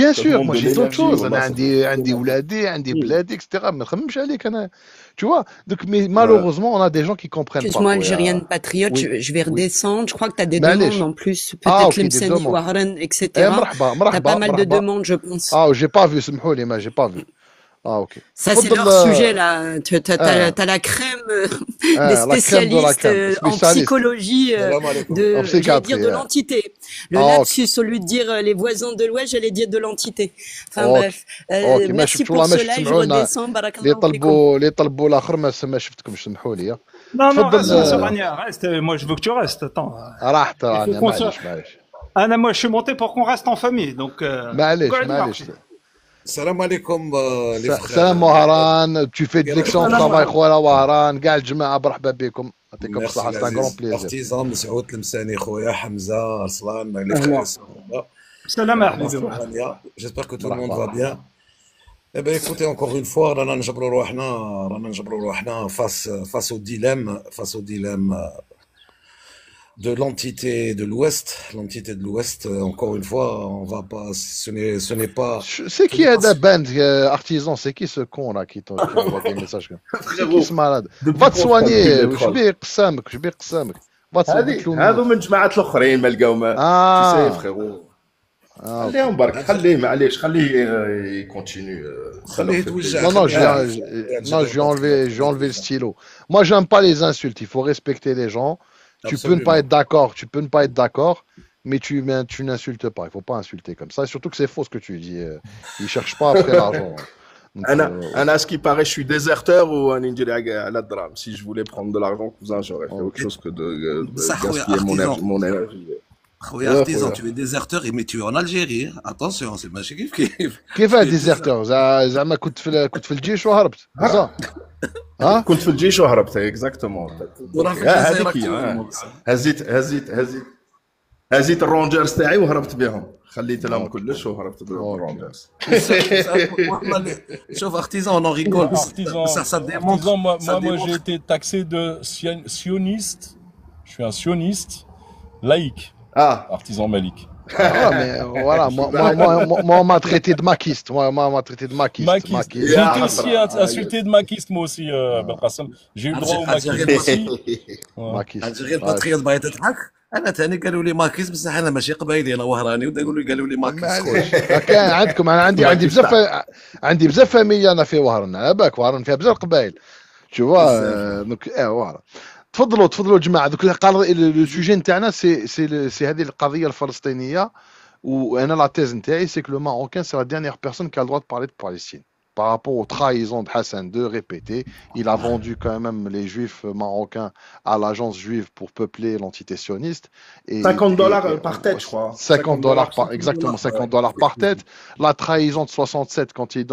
Bien Ça sûr, demande moi de j'ai d'autres l'énergie, choses. والله c'est عندي vraiment. ولادي, عندي Hmm. بلادي, etc. ما نخممش عليك أنا. Tu vois? Donc, mais Ouais. malheureusement, on a des gens qui comprennent pas. Excuse-moi, Algérienne patriote, Oui, je vais oui. redescendre. Je crois que tu as des معليش. demandes en plus. Ah, Peut-être ok, des Lemsani, demandes. Warren, Eh, etc. مرحبا, Tu as pas مرحبا, mal de مرحبا. demandes, je pense. Ah, j'ai pas vu, سمحوا لي, mais j'ai pas vu. Ah, ok. Ça, c'est تفضل. leur sujet, là. Tu as la crème des La crème de la spécialistes crème. en Spécialiste. psychologie Salam alaikum. En j'allais dire psychiatrie. de l'entité. Le Ah, ok. lapsus, au lieu de dire les voisins de l'Ouest, j'allais dire de l'entité. Enfin, Ok. bref. Ok, ما Merci شفتوا pour والله ما ce live. Je تسمعوا لنا redescends. Barakallahu fikum. اللي طلبوا الاخر ما شفتكمش سمحوا لي. Non, non, تفضل. reste, monsieur Rania, reste. Moi, je veux que tu restes. Attends. راحت Il faut رانيا qu'on soit. معليش. Ah, non, moi, je suis monté pour qu'on reste en famille. Donc, معليش. معليش. Salam alaikum les frères. سلام وهران, tu fais de l'excellent Salam travail alaikum. خويا وهران, كاع الجماعه مرحبا بكم. يعطيكم Merci الصحه, c'est un grand العزيز. plaisir. Artisan, مسعود المساني خويا حمزة أرسلان les أهلا. frères. Salam à Bonsoir, حبيبي. Rania. J'espère que tout le monde مرحبا. va bien. Eh bien, écoutez, encore une fois, رانا نجبروا روحنا face au dilemme de l'entité de l'Ouest. L'entité de l'Ouest, encore une fois, on va pas, ce n'est pas. C'est qui est band artisan? C'est qui ce con là qui t'envoie des messages? C'est qui ce malade? Va te soigner. Je vais قسامك. Va te soigner. هذو من جماعة الآخرين ما لقاو ما. Tu sais frérot. خليهم برك, خليه معليش, خليه يكونتينيو. خليه يتوجع. Non, je vais enlever le stylo. Moi, j'aime pas les insultes. Il faut respecter les gens. Tu peux ne pas être d'accord, mais tu n'insultes pas. Il faut pas insulter comme ça. Et surtout que c'est faux ce que tu dis. Ils cherchent pas après l'argent. À ce qui paraît, je suis déserteur ou un indiriaga à la drame. Si je voulais prendre de l'argent, cousin, j'aurais fait autre chose que de gaspiller mon énergie. خويا artisan, tu es déserteur mais tu es en Algérie. Attention, c'est ماشي كيف. كيف ديزرتور؟ زعما كنت في الجيش وهربت. ها كنت في الجيش وهربت اكزاكتومون. هذيك هزيت الرونجرز تاعي وهربت بهم, خليت لهم كلش وهربت بالرونجرز. شوف artisan, on en rigole. Ça démontre. Moi j'ai été taxé de sioniste. Je suis un sioniste laïque. Artisan Malik. Ah, mais voilà, moi on m'a traité de maquiste. Moi on m'a traité de maquiste. J'ai été aussi insulté de maquiste, moi aussi, Belkacem. J'ai eu le droit au maquiste aussi. Algérien patriote بغيت تضحك. انا ثاني قالوا لي ماكيس بصح انا ماشي قبايلي انا وهراني قالوا لي ماكيس معليش كان عندكم، انا عندي بزاف فاميليا انا في وهران، على بالك وهران فيها بزاف قبايل تشوفوا دونك فوالا. تفضلوا جماعه. دوك لو سوجي نتاعنا سي هذه القضيه الفلسطينيه، وانا لا تيز نتاعي سي كو لو ماروكان سي لا ديرنيير بيرسون qui a le droit de parler de Palestine. Par rapport aux trahisons de Hassan II répétées, il a vendu quand même les juifs marocains à l'agence juive pour peupler l'entité sioniste. Et, $50 par tête, je crois. $50 par, exactement, $50 par tête. La trahison de 67, quand il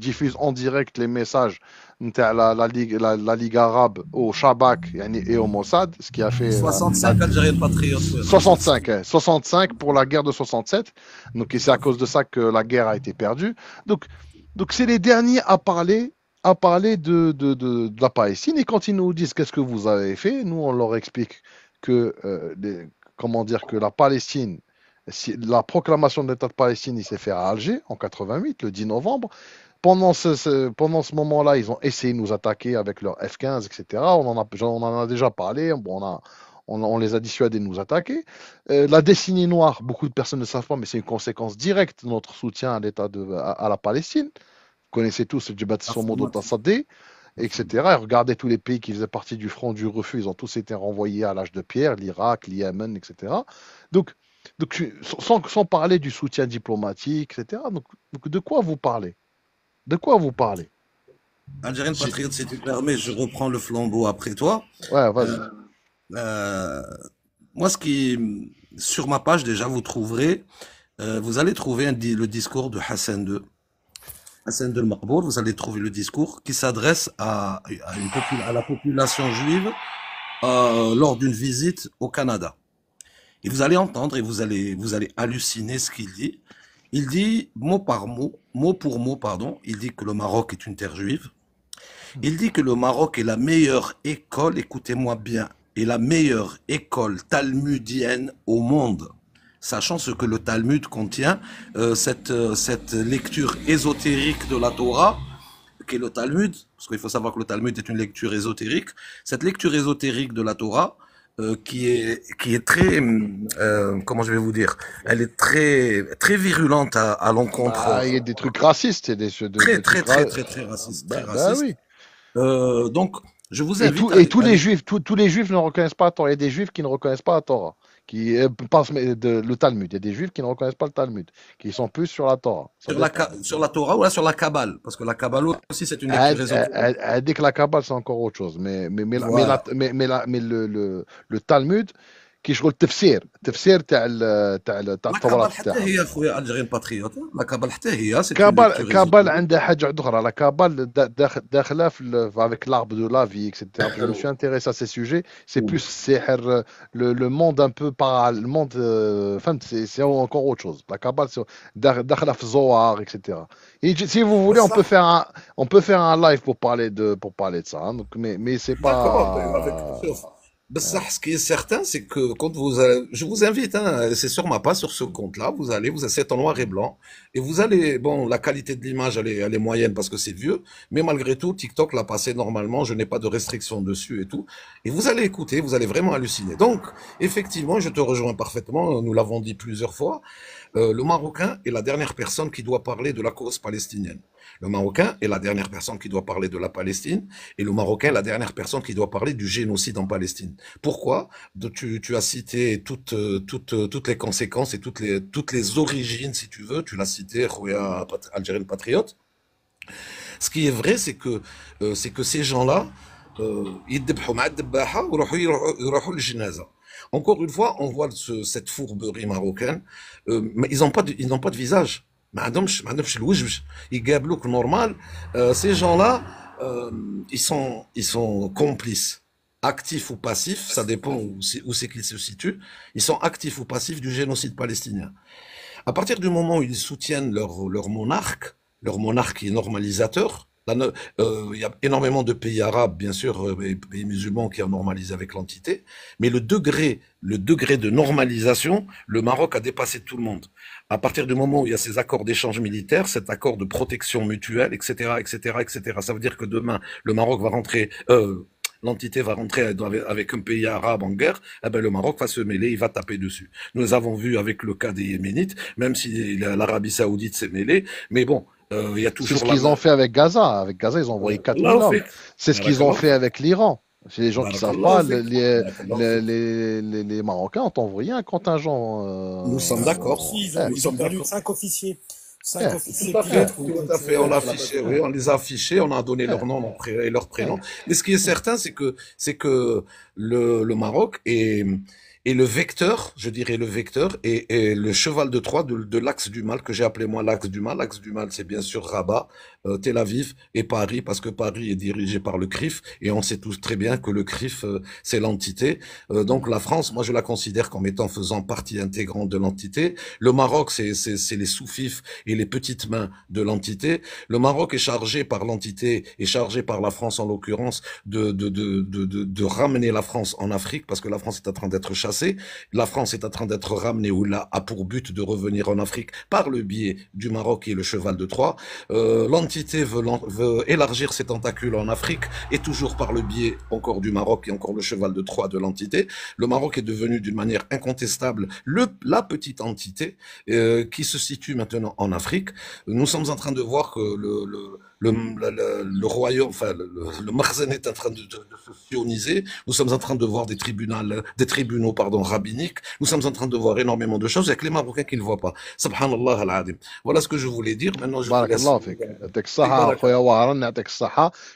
diffuse en direct les messages de la Ligue arabe au Shabak et au Mossad, ce qui a fait 65 Algériens patriotes. 65 pour la guerre de 67. Donc c'est à cause de ça que la guerre a été perdue. Donc c'est les derniers à parler de la Palestine. Et quand ils nous disent qu'est-ce que vous avez fait, nous on leur explique que que la Palestine, la proclamation de l'État de Palestine, il s'est fait à Alger en 88, le 10 novembre. Pendant ce moment-là, ils ont essayé de nous attaquer avec leur F-15, etc. On en a déjà parlé. Bon, on les a dissuadés de nous attaquer. La décennie noire, beaucoup de personnes ne savent pas, mais c'est une conséquence directe de notre soutien à l'État à la Palestine. Vous connaissez tous le Jabhat Somodo Tassadé, etc. Et regardez tous les pays qui faisaient partie du front du refus, ils ont tous été renvoyés à l'âge de pierre, l'Irak, l'Yémen, etc. Donc sans parler du soutien diplomatique, etc. Donc de quoi vous parlez? De quoi vous parlez? Algérien patriote, si tu permets, je reprends le flambeau après toi. Ouais, vas-y. Moi, sur ma page déjà, vous allez trouver le discours de Hassan II. Hassan II al-Maqbour, vous allez trouver le discours qui s'adresse à la population juive lors d'une visite au Canada. Et vous allez entendre et vous allez halluciner ce qu'il dit. Il dit mot pour mot, il dit que le Maroc est une terre juive. Il dit que le Maroc est la meilleure école, écoutez-moi bien, est la meilleure école talmudienne au monde. Sachant ce que le Talmud contient, cette lecture ésotérique de la Torah, qui est le Talmud, parce qu'il faut savoir que le Talmud est une lecture ésotérique, cette lecture ésotérique de la Torah, qui est très, comment je vais vous dire, elle est très virulente à l'encontre. Il y a des trucs racistes, très racistes, très racistes. Oui. Donc, je vous invite. Et tous les juifs ne reconnaissent pas la Torah. Il y a des juifs qui ne reconnaissent pas la Torah, qui pensent le Talmud. Il y a des juifs qui ne reconnaissent pas le Talmud, qui sont plus sur la Torah. Sur la Torah ou là sur la Kabbale, parce que la Kabbale aussi c'est une lecture ésotérique. Elle dit que la Kabbale c'est encore autre chose, mais le Talmud كي شغل التفسير تاع التوراة حتى هي خويا الجيرين باتريوت لا كابال حتى هي كابال عندها حاجه اخرى لا كابال داخله في avec l'arbre de la vie etc. Je me suis intéressé à ces sujets, c'est plus السحر le monde un peu le monde فهمت c'est encore autre chose. La Kabbale داخله في الزوار etc. Et si vous voulez on peut faire un live pour parler de ça hein. Donc, mais c'est pas Ce qui est certain, c'est que quand je vous invite, hein, c'est sur ma page, sur ce compte-là, c'est en noir et blanc, et vous allez, bon, la qualité de l'image, elle est moyenne parce que c'est vieux, mais malgré tout, TikTok l'a passé normalement, je n'ai pas de restrictions dessus et tout, et vous allez écouter, vous allez vraiment halluciner. Donc, effectivement, je te rejoins parfaitement, nous l'avons dit plusieurs fois, le Marocain est la dernière personne qui doit parler de la cause palestinienne. Le Marocain est la dernière personne qui doit parler de la Palestine, et le Marocain est la dernière personne qui doit parler du génocide en Palestine. Pourquoi? Tu as cité toutes les conséquences et toutes les origines, si tu veux, tu l'as cité, Algérien patriote. Ce qui est vrai, c'est que ces gens-là, encore une fois, on voit cette fourberie marocaine, mais ils n'ont pas de visage. ما عندهمش الوجه يقابلوك normal. Ces gens-là ils sont complices, actifs ou passifs, ça dépend où c'est qu'ils se situent. Ils sont actifs ou passifs du génocide palestinien. À partir du moment où ils soutiennent leur monarque qui est normalisateur, il y a énormément de pays arabes, bien sûr, pays musulmans qui ont normalisé avec l'entité, mais le degré de normalisation, le Maroc a dépassé tout le monde. À partir du moment où il y a ces accords d'échange militaire, cet accord de protection mutuelle, etc., etc., etc., ça veut dire que demain, le Maroc va rentrer, l'entité va rentrer avec un pays arabe en guerre, eh ben le Maroc va se mêler, il va taper dessus. Nous avons vu avec le cas des Yéménites, même si l'Arabie Saoudite s'est mêlée, mais bon, il y a toujours. C'est ce qu'ils ont fait avec Gaza. Avec Gaza, ils ont envoyé 4 000 hommes. C'est ce qu'ils ont fait avec l'Iran. C'est les gens qui ne savent pas, les Marocains ont envoyé un contingent. Nous sommes d'accord. Ils ont perdu 5 officiers. 5 officiers. Tout à fait. On l'a affiché, oui, on les a affichés, on a donné leur nom et leur prénom. Mais ce qui est certain, c'est que le Maroc est le vecteur, je dirais le vecteur, et le cheval de Troie de l'axe du mal, que j'ai appelé moi l'axe du mal. L'axe du mal, c'est bien sûr Rabat, Tel Aviv et Paris, parce que Paris est dirigé par le CRIF, et on sait tous très bien que le CRIF, c'est l'entité. Donc la France, moi je la considère comme étant faisant partie intégrante de l'entité. Le Maroc, c'est les sous-fifs et les petites mains de l'entité. Le Maroc est chargé par l'entité, est chargé par la France en l'occurrence, de ramener la France en Afrique, parce que la France est en train d'être chassée. La France est en train d'être ramenée, ou là, a pour but de revenir en Afrique par le biais du Maroc qui est le cheval de Troie. L'entité veut élargir ses tentacules en Afrique, et toujours par le biais encore du Maroc qui est encore le cheval de Troie de l'entité. Le Maroc est devenu d'une manière incontestable la petite entité qui se situe maintenant en Afrique. Nous sommes en train de voir que le royaume, enfin le Makhzen est en train de se sioniser. Nous sommes en train de voir des tribunaux rabbiniques. Nous sommes en train de voir énormément de choses avec les Marocains qui ne voient pas. Subhanallah al-Adim. Voilà ce que je voulais dire. Maintenant, je vous laisse.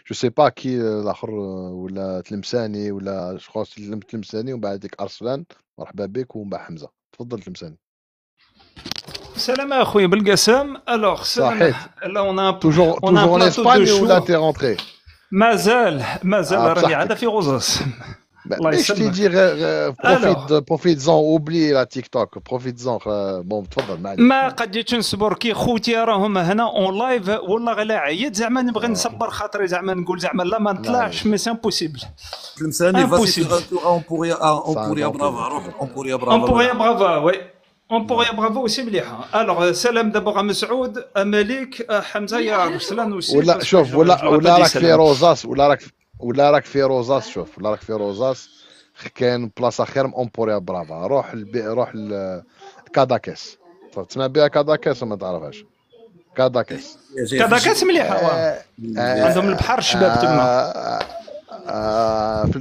Je sais pas qui الاخر ولا تلمساني ولا شخص تلمساني ومن بعد ديك ارسلان مرحبا بك ومن بعد حمزه تفضل تلمساني. Salam akhoya Belgassem. Alors, là on a un toujours en Espagne ou là t'es rentré? Mazal راني عاد في روزاس. Je t'ai dit profites-en, oublie la TikTok, profites-en. Bon, تفضل معليش. ما قديتش نصبر كي خوتي راهم هنا اون لايف والله غير عييت زعما نبغي نصبر خاطري زعما نقول زعما لا ما نطلعش مي سي امبوسيبل. تلمساني فاسي اون بوريا برافا وي اون بوريا برافا وسي مليحه. الوغ سلام دابا مسعود مالك حمزه يا رسلان وسي ولا شوف ولا راك في روزاس ولا راك في روزاس شوف ولا راك في روزاس كاين بلاصه خير من امبوريا برافا روح كاداكيس تسمع بها كاداكيس وما تعرفهاش كاداكيس مليحه عندهم البحر الشباب تما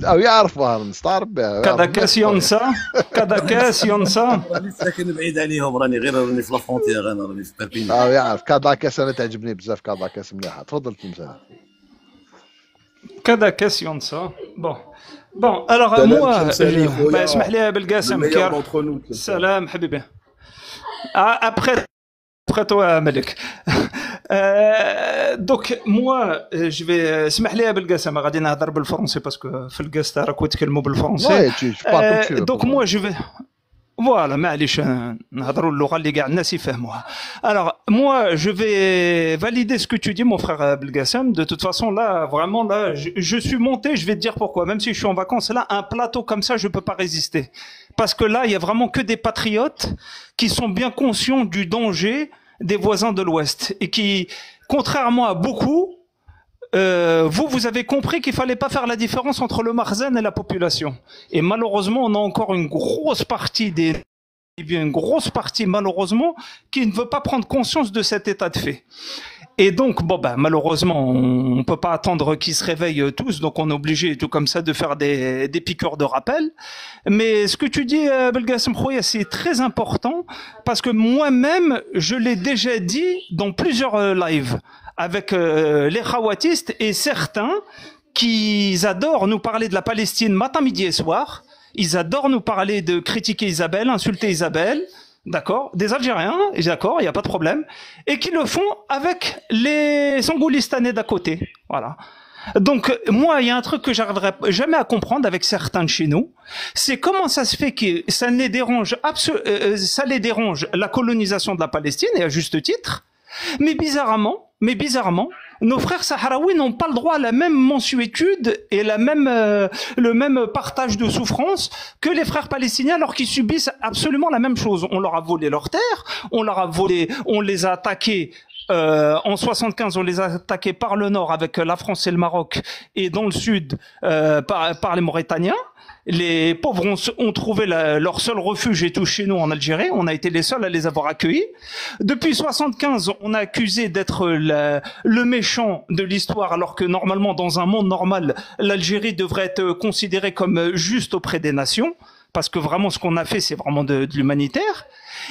او يعرفوها نستعرف بها كاداكيس يونسا راني ساكن بعيد عليهم راني في لافونتيير راني في بيربينيان يعرف كاداكيس انا تعجبني بزاف كاداكيس مليحه تفضل تمثال كاداكيس يونسا بون الوغ موا اسمح لي بالقاسم سلام حبيبي après toi Malik. Donc moi je vais اسمح لي بالقاسم غادي نهضر بالفرنسي باسكو في القاس تاعك وتكلموا بالفرنسي. Donc moi je vais Voilà, معليش نهضروا اللغة اللي كاع الناس يفهموها. Alors, moi, je vais valider ce que tu dis, mon frère Belgassem. De toute façon, là, vraiment, là, je suis monté, je vais te dire pourquoi. Même si je suis en vacances, là, un plateau comme ça, je peux pas résister. Parce que là, il y a vraiment que des patriotes qui sont bien conscients du danger des voisins de l'Ouest. Et qui, contrairement à beaucoup, vous avez compris qu'il fallait pas faire la différence entre le Makhzen et la population. Et malheureusement, on a encore une grosse partie malheureusement qui ne veut pas prendre conscience de cet état de fait. Et donc, malheureusement, on peut pas attendre qu'ils se réveillent tous, donc on est obligé, tout comme ça, de faire des piqûres de rappel. Mais ce que tu dis, Belgassem Khouya, c'est très important, parce que moi-même, je l'ai déjà dit dans plusieurs lives, avec les khawatistes et certains qui adorent nous parler de la Palestine matin, midi et soir. Ils adorent nous parler de critiquer Isabelle, insulter Isabelle, d'accord, des Algériens, d'accord, il n'y a pas de problème, et qui le font avec les Sangoulistanais d'à côté, voilà. Donc moi, il y a un truc que j'arriverai jamais à comprendre avec certains de chez nous, c'est comment ça se fait que ça les dérange la colonisation de la Palestine, et à juste titre, mais bizarrement, nos frères sahraouis n'ont pas le droit à la même mensuétude et le même partage de souffrance que les frères palestiniens, alors qu'ils subissent absolument la même chose. On leur a volé leurs terres, on les a attaqués En 75, on les a attaqués par le nord avec la France et le Maroc, et dans le sud par les Mauritaniens. Les pauvres ont trouvé leur seul refuge et tout chez nous en Algérie. On a été les seuls à les avoir accueillis. Depuis 75, on a accusé d'être le méchant de l'histoire, alors que normalement, dans un monde normal, l'Algérie devrait être considérée comme juste auprès des nations, parce que vraiment, ce qu'on a fait, c'est vraiment de l'humanitaire.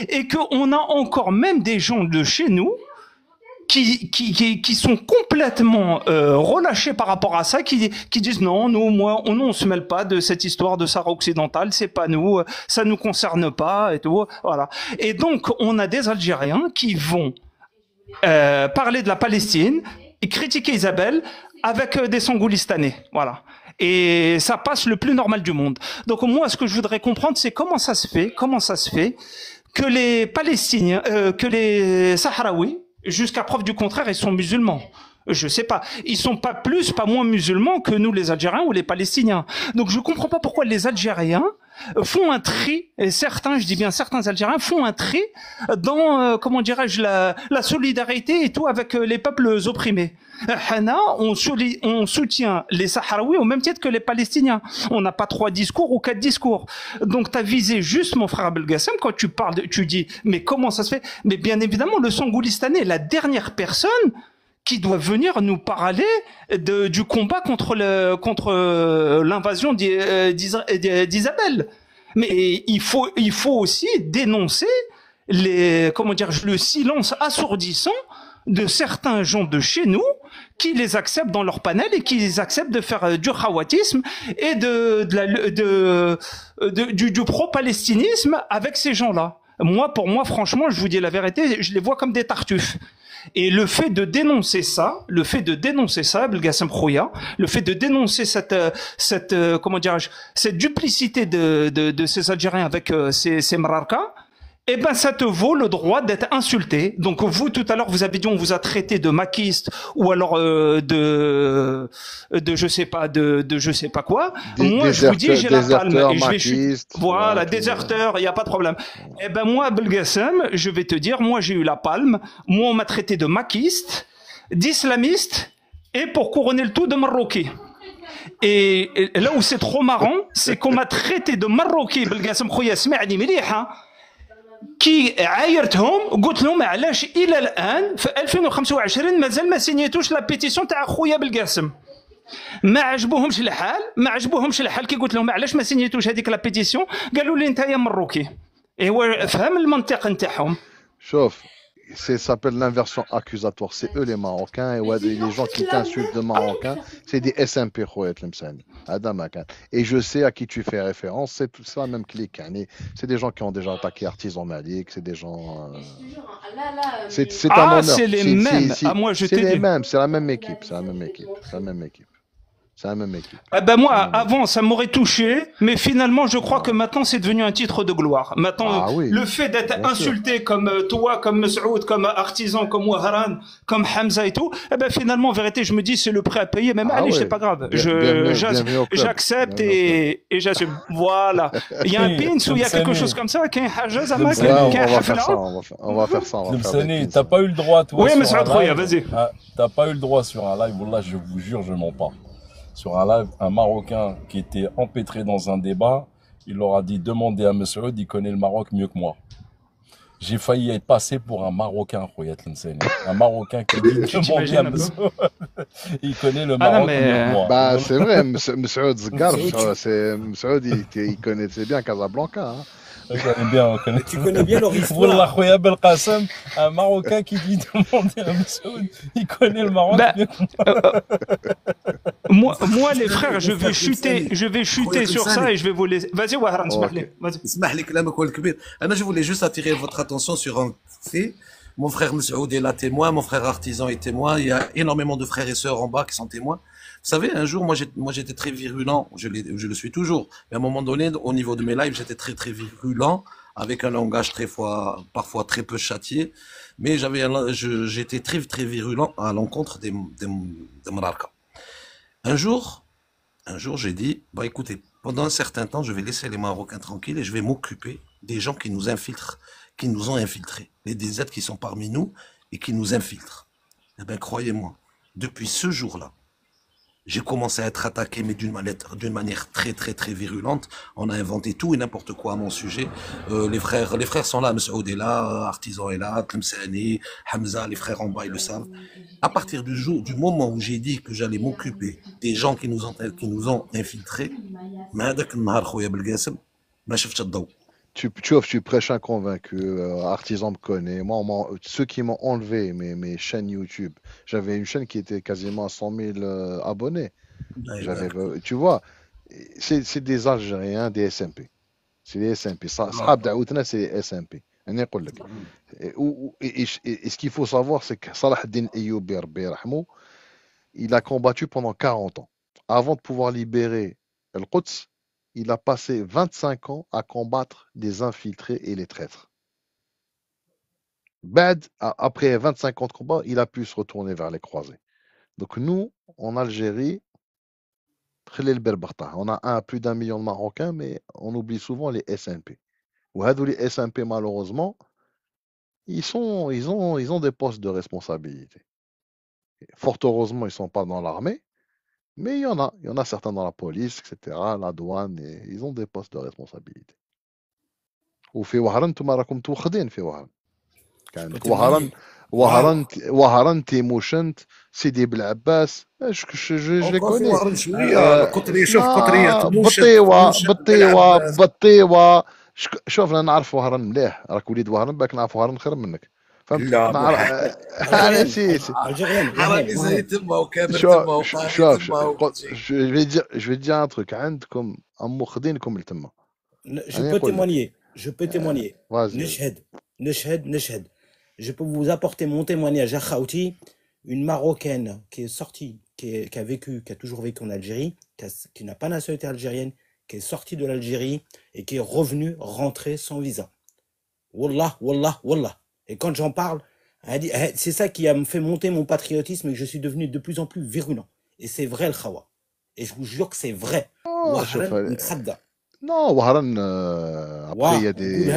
Et qu'on a encore même des gens de chez nous qui sont complètement relâchés par rapport à ça, qui disent non, on se mêle pas de cette histoire de Sahara occidental, c'est pas nous, ça nous concerne pas et tout, voilà. Et donc on a des Algériens qui vont parler de la Palestine et critiquer Isabelle avec des Sangoulistanais, voilà. Et ça passe le plus normal du monde. Donc moi, ce que je voudrais comprendre, c'est comment ça se fait que les Palestiniens, que les Sahraouis, jusqu'à preuve du contraire, ils sont musulmans. Je sais pas. Ils sont pas plus, pas moins musulmans que nous, les Algériens ou les Palestiniens. Donc je comprends pas pourquoi les Algériens font un tri, et certains, je dis bien certains Algériens, font un tri dans, comment dirais-je, la solidarité et tout avec les peuples opprimés. Hana, on soutient les Sahraouis au même titre que les Palestiniens. On n'a pas 3 discours ou 4 discours. Donc, tu as visé juste, mon frère Belgassem, quand tu parles, tu dis, mais comment ça se fait? Mais bien évidemment, le Sangoulistanais est la dernière personne qui doit venir nous parler du combat contre l'invasion d'Isabelle. Mais il faut aussi dénoncer le silence assourdissant de certains gens de chez nous qui les acceptent dans leur panel et qui les acceptent de faire du khawatisme et du pro-palestinisme avec ces gens-là. Pour moi, franchement, je vous dis la vérité, je les vois comme des tartuffes. Et le fait de dénoncer ça, Belgassem Khouya, le fait de dénoncer cette duplicité de ces Algériens avec ces Mrarka, eh ben, ça te vaut le droit d'être insulté. Donc, vous, tout à l'heure, vous avez dit, on vous a traité de maquiste, ou alors, de je sais pas quoi. Moi, je vous dis, j'ai la palme. Et voilà, déserteur, il n'y a pas de problème. Eh ben, moi, Belgassem, je vais te dire, moi, j'ai eu la palme. Moi, on m'a traité de maquiste, d'islamiste, et pour couronner le tout, de marocain. Et là où c'est trop marrant, c'est qu'on m'a traité de marocain, Belgassem Khouya, سمعني مليحة. كي عايرتهم قلت لهم علاش الى الان في 2025 مازال ما سينيتوش لا بيتيسيون تاع خويا بالقاسم ما عجبوهمش الحال كي قلت لهم علاش ما سينيتوش هذيك لا بيتيسيون قالوا لي نتايا مروكي ايوا فهم المنطق نتاعهم شوف ça s'appelle l'inversion accusatoire. C'est eux les Marocains et les gens qui t'insultent de Marocains, c'est des SMP. Et je sais à qui tu fais référence, c'est tout ça même clic. C'est des gens qui ont déjà attaqué Artisan Malik, c'est des gens. C'est un honneur. C'est les mêmes. C'est les mêmes, c'est la même équipe. C'est la même équipe. Eh ben moi, avant, ça m'aurait touché, mais finalement, je crois que maintenant, c'est devenu un titre de gloire. Maintenant, le fait d'être insulté comme toi, comme Messoud, comme Artisan, comme Wahran, comme Hamza et tout, eh ben finalement, en vérité, je me dis, c'est le prêt à payer, même allez, c'est pas grave. J'accepte et j'assume. Voilà. Il y a un pins ou il y a quelque chose comme ça, qu'il y a un hajaz à ma on va faire ça. T'as pas eu le droit, toi. Oui, Messoud Khouya, vas-y. T'as pas eu le droit sur un live, là, je vous jure, je mens pas. Sur un live, un Marocain qui était empêtré dans un débat, il leur a dit, demandez à Messoud, il connaît le Maroc mieux que moi. J'ai failli être passé pour un Marocain, un Marocain qui dit, demandez à Messoud, il connaît le Maroc mieux que moi. Bah, c'est vrai, Messoud Zgar, Messoud, il connaissait bien Casablanca, hein. Tu connais bien leur histoire. Wallah, Khouya Belgassem, un Marocain qui dit demander à Messoud, il connaît le Maroc. Moi, les frères, je vais chuter sur ça et je vais vous laisser. Vas-y, Wahran, je voulais juste attirer votre attention sur un fait. Mon frère Messoud est là témoin, mon frère Artisan est témoin. Il y a énormément de frères et sœurs en bas qui sont témoins. Vous savez, un jour, moi j'étais très virulent, je le suis toujours, mais à un moment donné, au niveau de mes lives, j'étais très très virulent, avec un langage parfois très peu châtié, mais j'étais très très virulent à l'encontre des Mrarka. Un jour, j'ai dit, bah écoutez, pendant un certain temps, je vais laisser les Marocains tranquilles et je vais m'occuper des gens qui nous infiltrent, qui nous ont infiltrés, les DZ qui sont parmi nous et qui nous infiltrent. Eh bien, croyez-moi, depuis ce jour-là, j'ai commencé à être attaqué, mais d'une manière très, très, très virulente. On a inventé tout et n'importe quoi à mon sujet. Les frères sont là, Masoud est là, Artisan est là, Tlemceni, Hamza, les frères en bas, ils le savent. À partir du moment où j'ai dit que j'allais m'occuper des gens qui nous ont infiltrés, Tu vois, tu prêches un convaincu. Artisan me connaît. Moi, ceux qui m'ont enlevé mes chaînes YouTube, j'avais une chaîne qui était quasiment à 100 000 abonnés. Tu vois, c'est des Algériens, des SMP. C'est des SMP. Sahab Daoutna, c'est des SMP. Et ce qu'il faut savoir, c'est que Salah ad-Din Ayyoubi, Rabbi yarhamou, il a combattu pendant 40 ans. Avant de pouvoir libérer Al-Quds, il a passé 25 ans à combattre les infiltrés et les traîtres. Bad, après 25 ans de combat, il a pu se retourner vers les croisés. Donc nous, en Algérie, on a plus d'1 million de Marocains, mais on oublie souvent les SNP. Ou les SNP, malheureusement, ils ont des postes de responsabilité. Fort heureusement, ils ne sont pas dans l'armée, mais il y en a certains dans la police, etc., la douane, et ils ont des postes de responsabilité. وفي وهران انتم راكم توخدين في وهران كانت وهران تيموشنت سيدي بالعباس جو لي كوني بطيوه شوف انا نعرف وهران مليح راك وليد وهران باك نعرف وهران خير منك فهمت انا نسيت je vais dire un truc عندكم مخدينكم لتما Je peux témoigner. Neshhed. Je peux vous apporter mon témoignage à Khaouti, une Marocaine qui est sortie, qui a toujours vécu en Algérie, qui n'a pas la nationalité algérienne, qui est sortie de l'Algérie et qui est revenue rentrer sans visa. Wallah. Et quand j'en parle, c'est ça qui a fait monter mon patriotisme et que je suis devenu de plus en plus virulent. Et c'est vrai le Khawa. Et je vous jure que c'est vrai. Non, Wahran, après il y a des...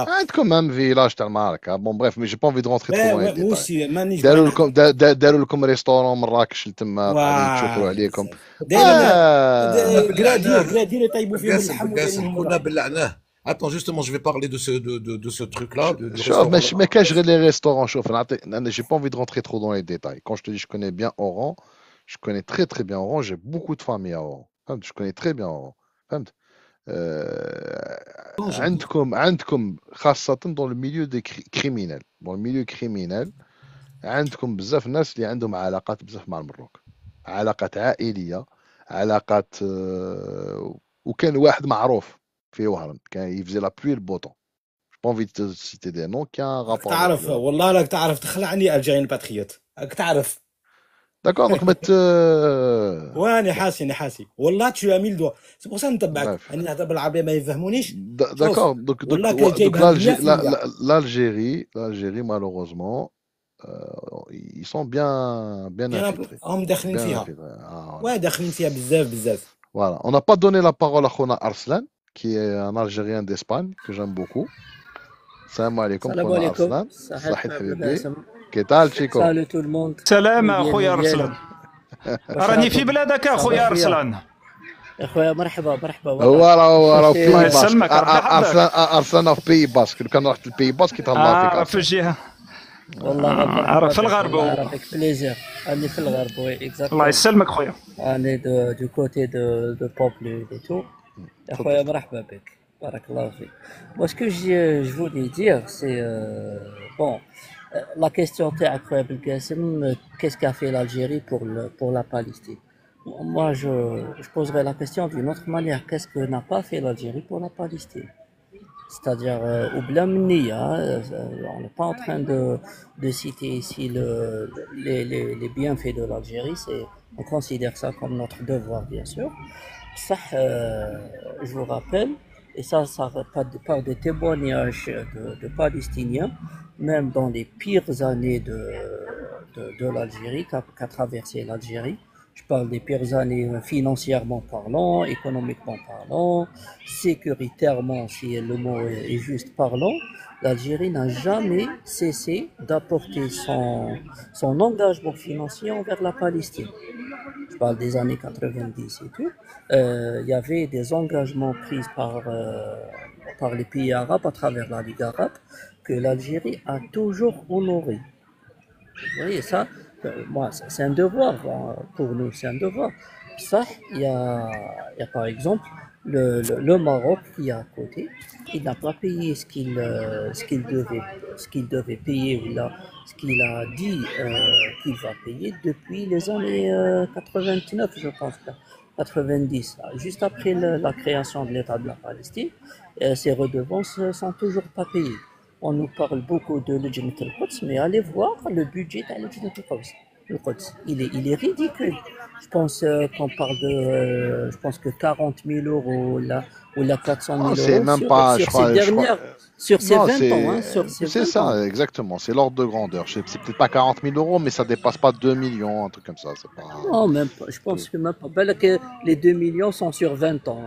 عندكم même village تاع المعركة. Bon bref, mais j'ai pas envie de rentrer trop dans les détails. داروا لكم ريستورون مراكش لتما قاعدين تشكروا عليكم. قرادير يطيبوا فيهم اللحم كنا بلعناه. Attends, justement, je vais parler de ce truc-là. Mais quand je regarde les restaurants, j'ai pas envie de rentrer trop dans les détails. Quand je te dis je connais bien Oran, je connais très très bien Oran, j'ai beaucoup de familles à Oran. Je connais très bien Oran. فهمت عندكم خاصة dans le milieu des criminels. Dans le milieu criminel عندكم بزاف ناس اللي عندهم علاقات بزاف مع المروك. علاقات عائلية، علاقات وكان واحد معروف في وهران كان يفزي لا بلوي البوطون. J'ai pas envie de te citer des noms qui a un rapport. تعرف والله راك تعرف تخلعني الجيريان باتريوت. راك تعرف. D'accord, donc واني حاسي والله tu as mis le doigt. C'est pour ça نتبعك. أنا نهضر بالعربية ما يفهمونيش. D'accord, donc l'Algérie malheureusement ils sont bien infiltrés. هم داخلين فيها. داخلين فيها بزاف. Voilà, on n'a pas donné la parole à Khona Arslan qui est un Algérien d'Espagne que j'aime beaucoup. Salam alaikum Khona Arslan. Sahid Habibi. كي tal chico. Salut tout le monde. سلام اخويا ارسلان. راني في بلادك اخويا ارسلان. اخويا مرحبا هو راه في الله يسلمك. ارسلان في بي باسك كان رحت لبي باسك يتهلا فيك. في الجهه والله في الغرب افيك بليزير راني في الغرب وي اكزاكت. الله يسلمك خويا. راني دو كوتي دو بوبلو اي تو. اخويا مرحبا بك بارك الله فيك. Moi ce que je voulais dire c'est bon. La question تاعك خويا بالقاسم qu'est-ce qu'a fait l'Algérie pour la Palestine? Moi je poserai la question d'une autre manière. Qu'est-ce que n'a pas fait l'Algérie pour la Palestine? C'est-à-dire ou بلا منية on n'est pas en train de citer ici les bienfaits de l'Algérie, on considère ça comme notre devoir bien sûr. Ça je vous rappelle et ça par des témoignages de Palestiniens même dans les pires années de l'Algérie qu'a traversé l'Algérie. Je parle des pires années financièrement parlant, économiquement parlant, sécuritairement, si le mot est juste parlant. L'Algérie n'a jamais cessé d'apporter son engagement financier envers la Palestine. Je parle des années 90 et tout. Il y avait des engagements pris par les pays arabes à travers la Ligue arabe que l'Algérie a toujours honoré. Vous voyez ça, moi, c'est un devoir pour nous, c'est un devoir. Ça, il y a par exemple le Maroc qui est à côté, il n'a pas payé ce qu'il devait payer, ou là, ce qu'il a dit qu'il va payer depuis les années 89, je pense, 90, juste après la création de l'État de la Palestine. Ces redevances ne sont toujours pas payées. On nous parle beaucoup de Lejnat al-Quds, mais allez voir le budget de Lejnat al-Quds. Il est ridicule. Je pense qu'on parle de, je pense que 40 000 euros ou la 400 000 euros c'est même pas, sur ces dernières, sur ces non, 20 ans. Hein, sur ces c'est 20 ça, ans. exactement. C'est l'ordre de grandeur. C'est peut-être pas 40 000 euros, mais ça dépasse pas 2 millions, un truc comme ça. C'est pas... Non, même pas. Je pense que même pas. Ben là, que les 2 millions sont sur 20 ans.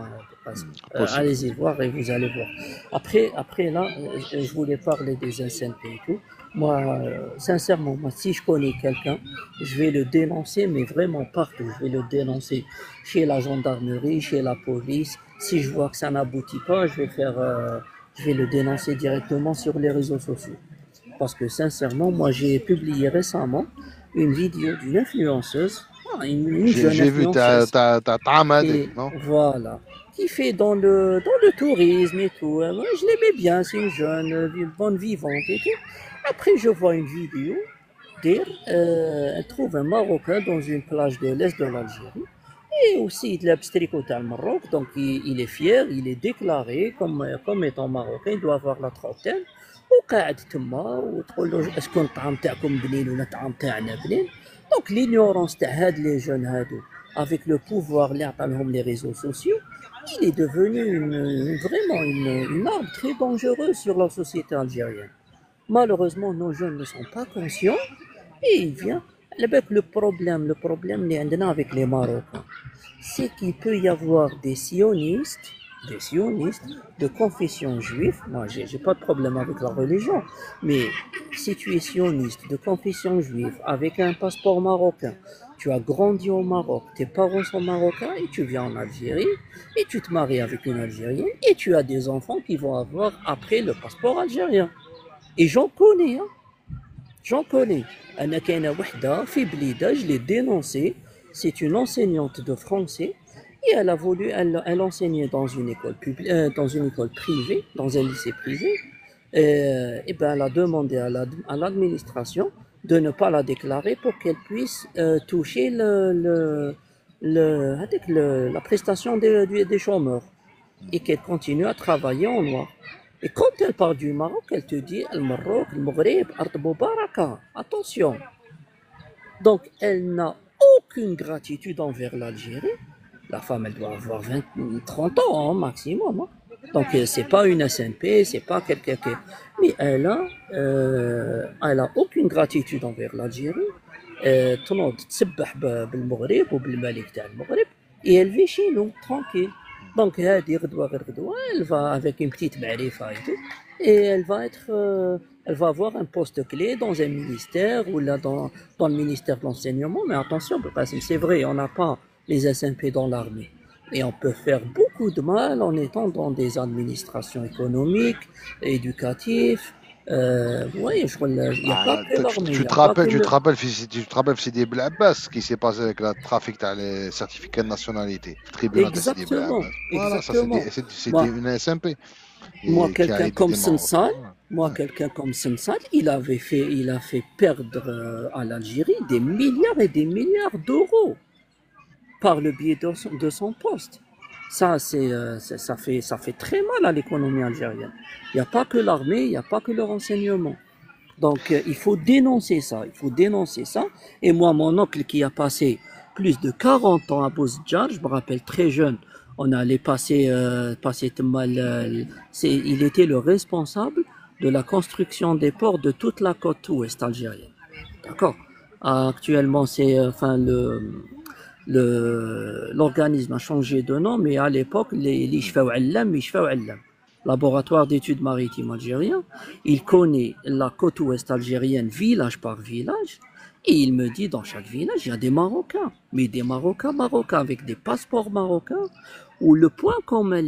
Allez-y voir et vous allez voir. Après là, je voulais parler des SNP et tout. Moi, sincèrement, si je connais quelqu'un, je vais le dénoncer, mais vraiment partout. Je vais le dénoncer chez la gendarmerie, chez la police. Si je vois que ça n'aboutit pas, je vais le dénoncer directement sur les réseaux sociaux. Parce que sincèrement, moi, j'ai publié récemment une vidéo d'une influenceuse, une jeune J'ai vu ta Tamadé, non? Voilà. Qui fait dans le tourisme et tout. Moi, je l'aimais bien, c'est une jeune, une bonne vivante et tout. Après, je vois une vidéo dire, elle trouve un Marocain dans une plage de l'Est de l'Algérie. Et aussi, il a tricoté au Maroc, donc il est fier, il est déclaré comme étant Marocain, il doit avoir la trentaine. وقاعد تما وتقول له اسكو الطعام تاعكم بنين ولا الطعام تاعنا بنين. Donc l'ignorance تاع هاد les jeunes هادو avec le pouvoir اللي عطاهم les réseaux sociaux, il est devenu vraiment une arme très dangereuse sur la société algérienne. Malheureusement, nos jeunes ne sont pas conscients et il vient. Le problème اللي عندنا avec les Marocains, c'est qu'il peut y avoir des sionistes de confession juive. Moi, j'ai pas de problème avec la religion, mais si tu es sioniste de confession juive avec un passeport marocain, tu as grandi au Maroc, tes parents sont marocains et tu viens en Algérie et tu te maries avec une Algérienne et tu as des enfants qui vont avoir après le passeport algérien. Et j'en connais, hein. J'en connais. أنا كاينة وحدة في بليدة, je l'ai dénoncée. C'est une enseignante de français et elle a voulu, elle enseignait dans une école dans une école privée, dans un lycée privé. Et ben elle a demandé à l'administration de ne pas la déclarer pour qu'elle puisse toucher la prestation des chômeurs et qu'elle continue à travailler en noir. Et quand elle parle du Maroc, elle te dit le Maroc, le Maghreb, Ard Moubaraka. Attention. Donc elle n'a aucune gratitude envers l'Algérie. La femme, elle doit avoir 30 ans hein, maximum. Hein. Donc c'est pas une SNP, c'est pas quelqu'un qui... Mais elle a aucune gratitude envers l'Algérie. تنوض تسبح بالمغرب وبالملك تاع المغرب et elle vit chez nous tranquille. Donc هذه غدوة غير غدوة, elle va avec une petite معرفة et tout, et elle va avoir un poste clé dans un ministère ou là dans le ministère de l'enseignement. Mais attention, c'est vrai, on n'a pas les SNP dans l'armée. Et on peut faire beaucoup de mal en étant dans des administrations économiques, éducatives. Oui, je crois qu'il n'y a pas que l'armée. Tu te rappelles Sidi Bel Abbas, ce qui s'est passé avec le trafic des certificats de nationalité. Exactement. Voilà, ça c'était une SMP. Moi, quelqu'un comme Sensal, il a fait perdre à l'Algérie des milliards et des milliards d'euros par le biais de son poste. Ça fait très mal à l'économie algérienne. Il n'y a pas que l'armée, il n'y a pas que le renseignement. Donc, il faut dénoncer ça. Et moi, mon oncle qui a passé plus de 40 ans à Bouzidjar, je me rappelle très jeune, on allait passer il était le responsable de la construction des ports de toute la côte ouest algérienne. D'accord. Actuellement, c'est L'organisme a changé de nom, mais à l'époque, laboratoire d'études maritimes algérien, il connaît la côte ouest algérienne village par village, et il me dit dans chaque village, il y a des Marocains, mais des Marocains avec des passeports marocains, où le point commun,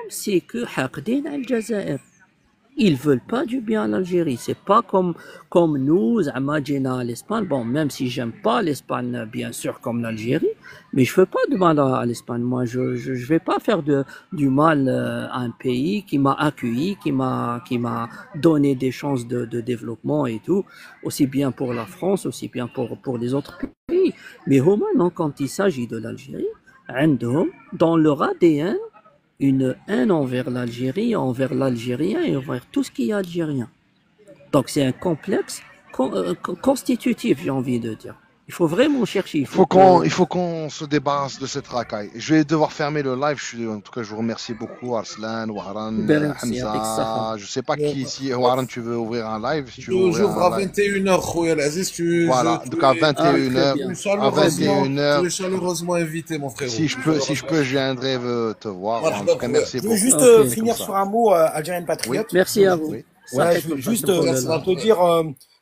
c'est que حاقدين على الجزائر. Ils veulent pas du bien à l'Algérie. C'est pas comme nous, à l'Espagne. Bon, même si j'aime pas l'Espagne, bien sûr, comme l'Algérie, mais je fais pas de mal à l'Espagne. Moi, je vais pas faire du mal à un pays qui m'a accueilli, qui m'a donné des chances de développement et tout, aussi bien pour la France, aussi bien pour les autres pays. Mais maintenant, quand il s'agit de l'Algérie, dans leur ADN, une haine envers l'Algérie, envers l'Algérien et envers tout ce qui est algérien. Donc c'est un complexe constitutif, j'ai envie de dire. Il faut vraiment chercher. Il faut qu'on se débarrasse de cette racaille. Je vais devoir fermer le live. En tout cas, je vous remercie beaucoup, Arslan, Wahran, Hamza. Je sais pas qui ici. Wahran, tu veux ouvrir un live? J'ouvre à 21h, Khouya Aziz. Voilà, donc à 21h. À 21h. Tu es chaleureusement invité, mon frère. Si je peux, je viendrai te voir. En tout cas, merci beaucoup. Je veux juste finir sur un mot, Algérien Patriote. Merci à vous. Ouais, juste te dire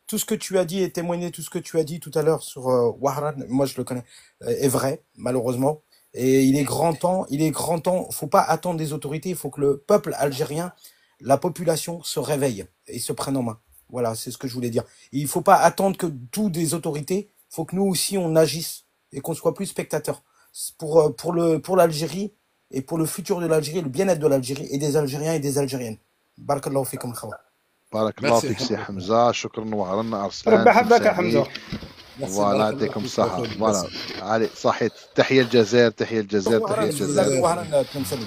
tout ce que tu as dit et témoigner tout ce que tu as dit tout à l'heure sur Wahran, moi je le connais, est vrai, malheureusement. Et il est grand temps, faut pas attendre des autorités, il faut que le peuple algérien, la population se réveille et se prenne en main. Voilà, c'est ce que je voulais dire. Il faut pas attendre que tout des autorités, faut que nous aussi on agisse et qu'on soit plus spectateurs. Pour l'Algérie et pour le futur de l'Algérie, le bien-être de l'Algérie et des Algériens et des Algériennes. Barakallahu fikum khawa. بارك الله فيك سي حمزه شكرا وعرنا ارسلان ربي يحفظك يا حمزه فوالا يعطيكم الصحه فوالا علي صحيت تحيه الجزائر تحيه الجزائر تحيه الجزائر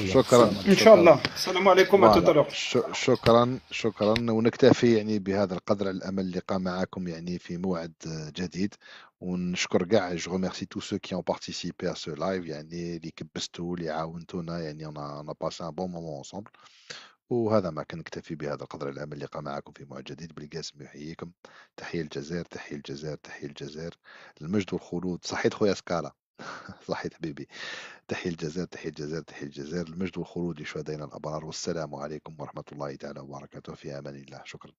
شكرا ان شاء الله السلام عليكم ورحمه شكرا ونكتفي يعني بهذا القدر الامل اللقاء معكم يعني في موعد جديد ونشكر كاع جو ريميرسي تو سو كي اون بارتيسيبي ا سو لايف يعني اللي كبستوا اللي عاونتونا يعني انا باسي ان بون مومون انصامبل وهذا ما كان نكتفي بهذا القدر الامل اللقاء معكم في موعد جديد. بالقاسم يحييكم. تحيه الجزائر تحيه الجزائر تحيه الجزائر المجد والخلود. صحيت خويا سكالا صحيت حبيبي. تحيه الجزائر تحيه الجزائر تحيه الجزائر المجد والخلود لشهدائنا الابرار والسلام عليكم ورحمه الله تعالى وبركاته في امان الله. شكرا.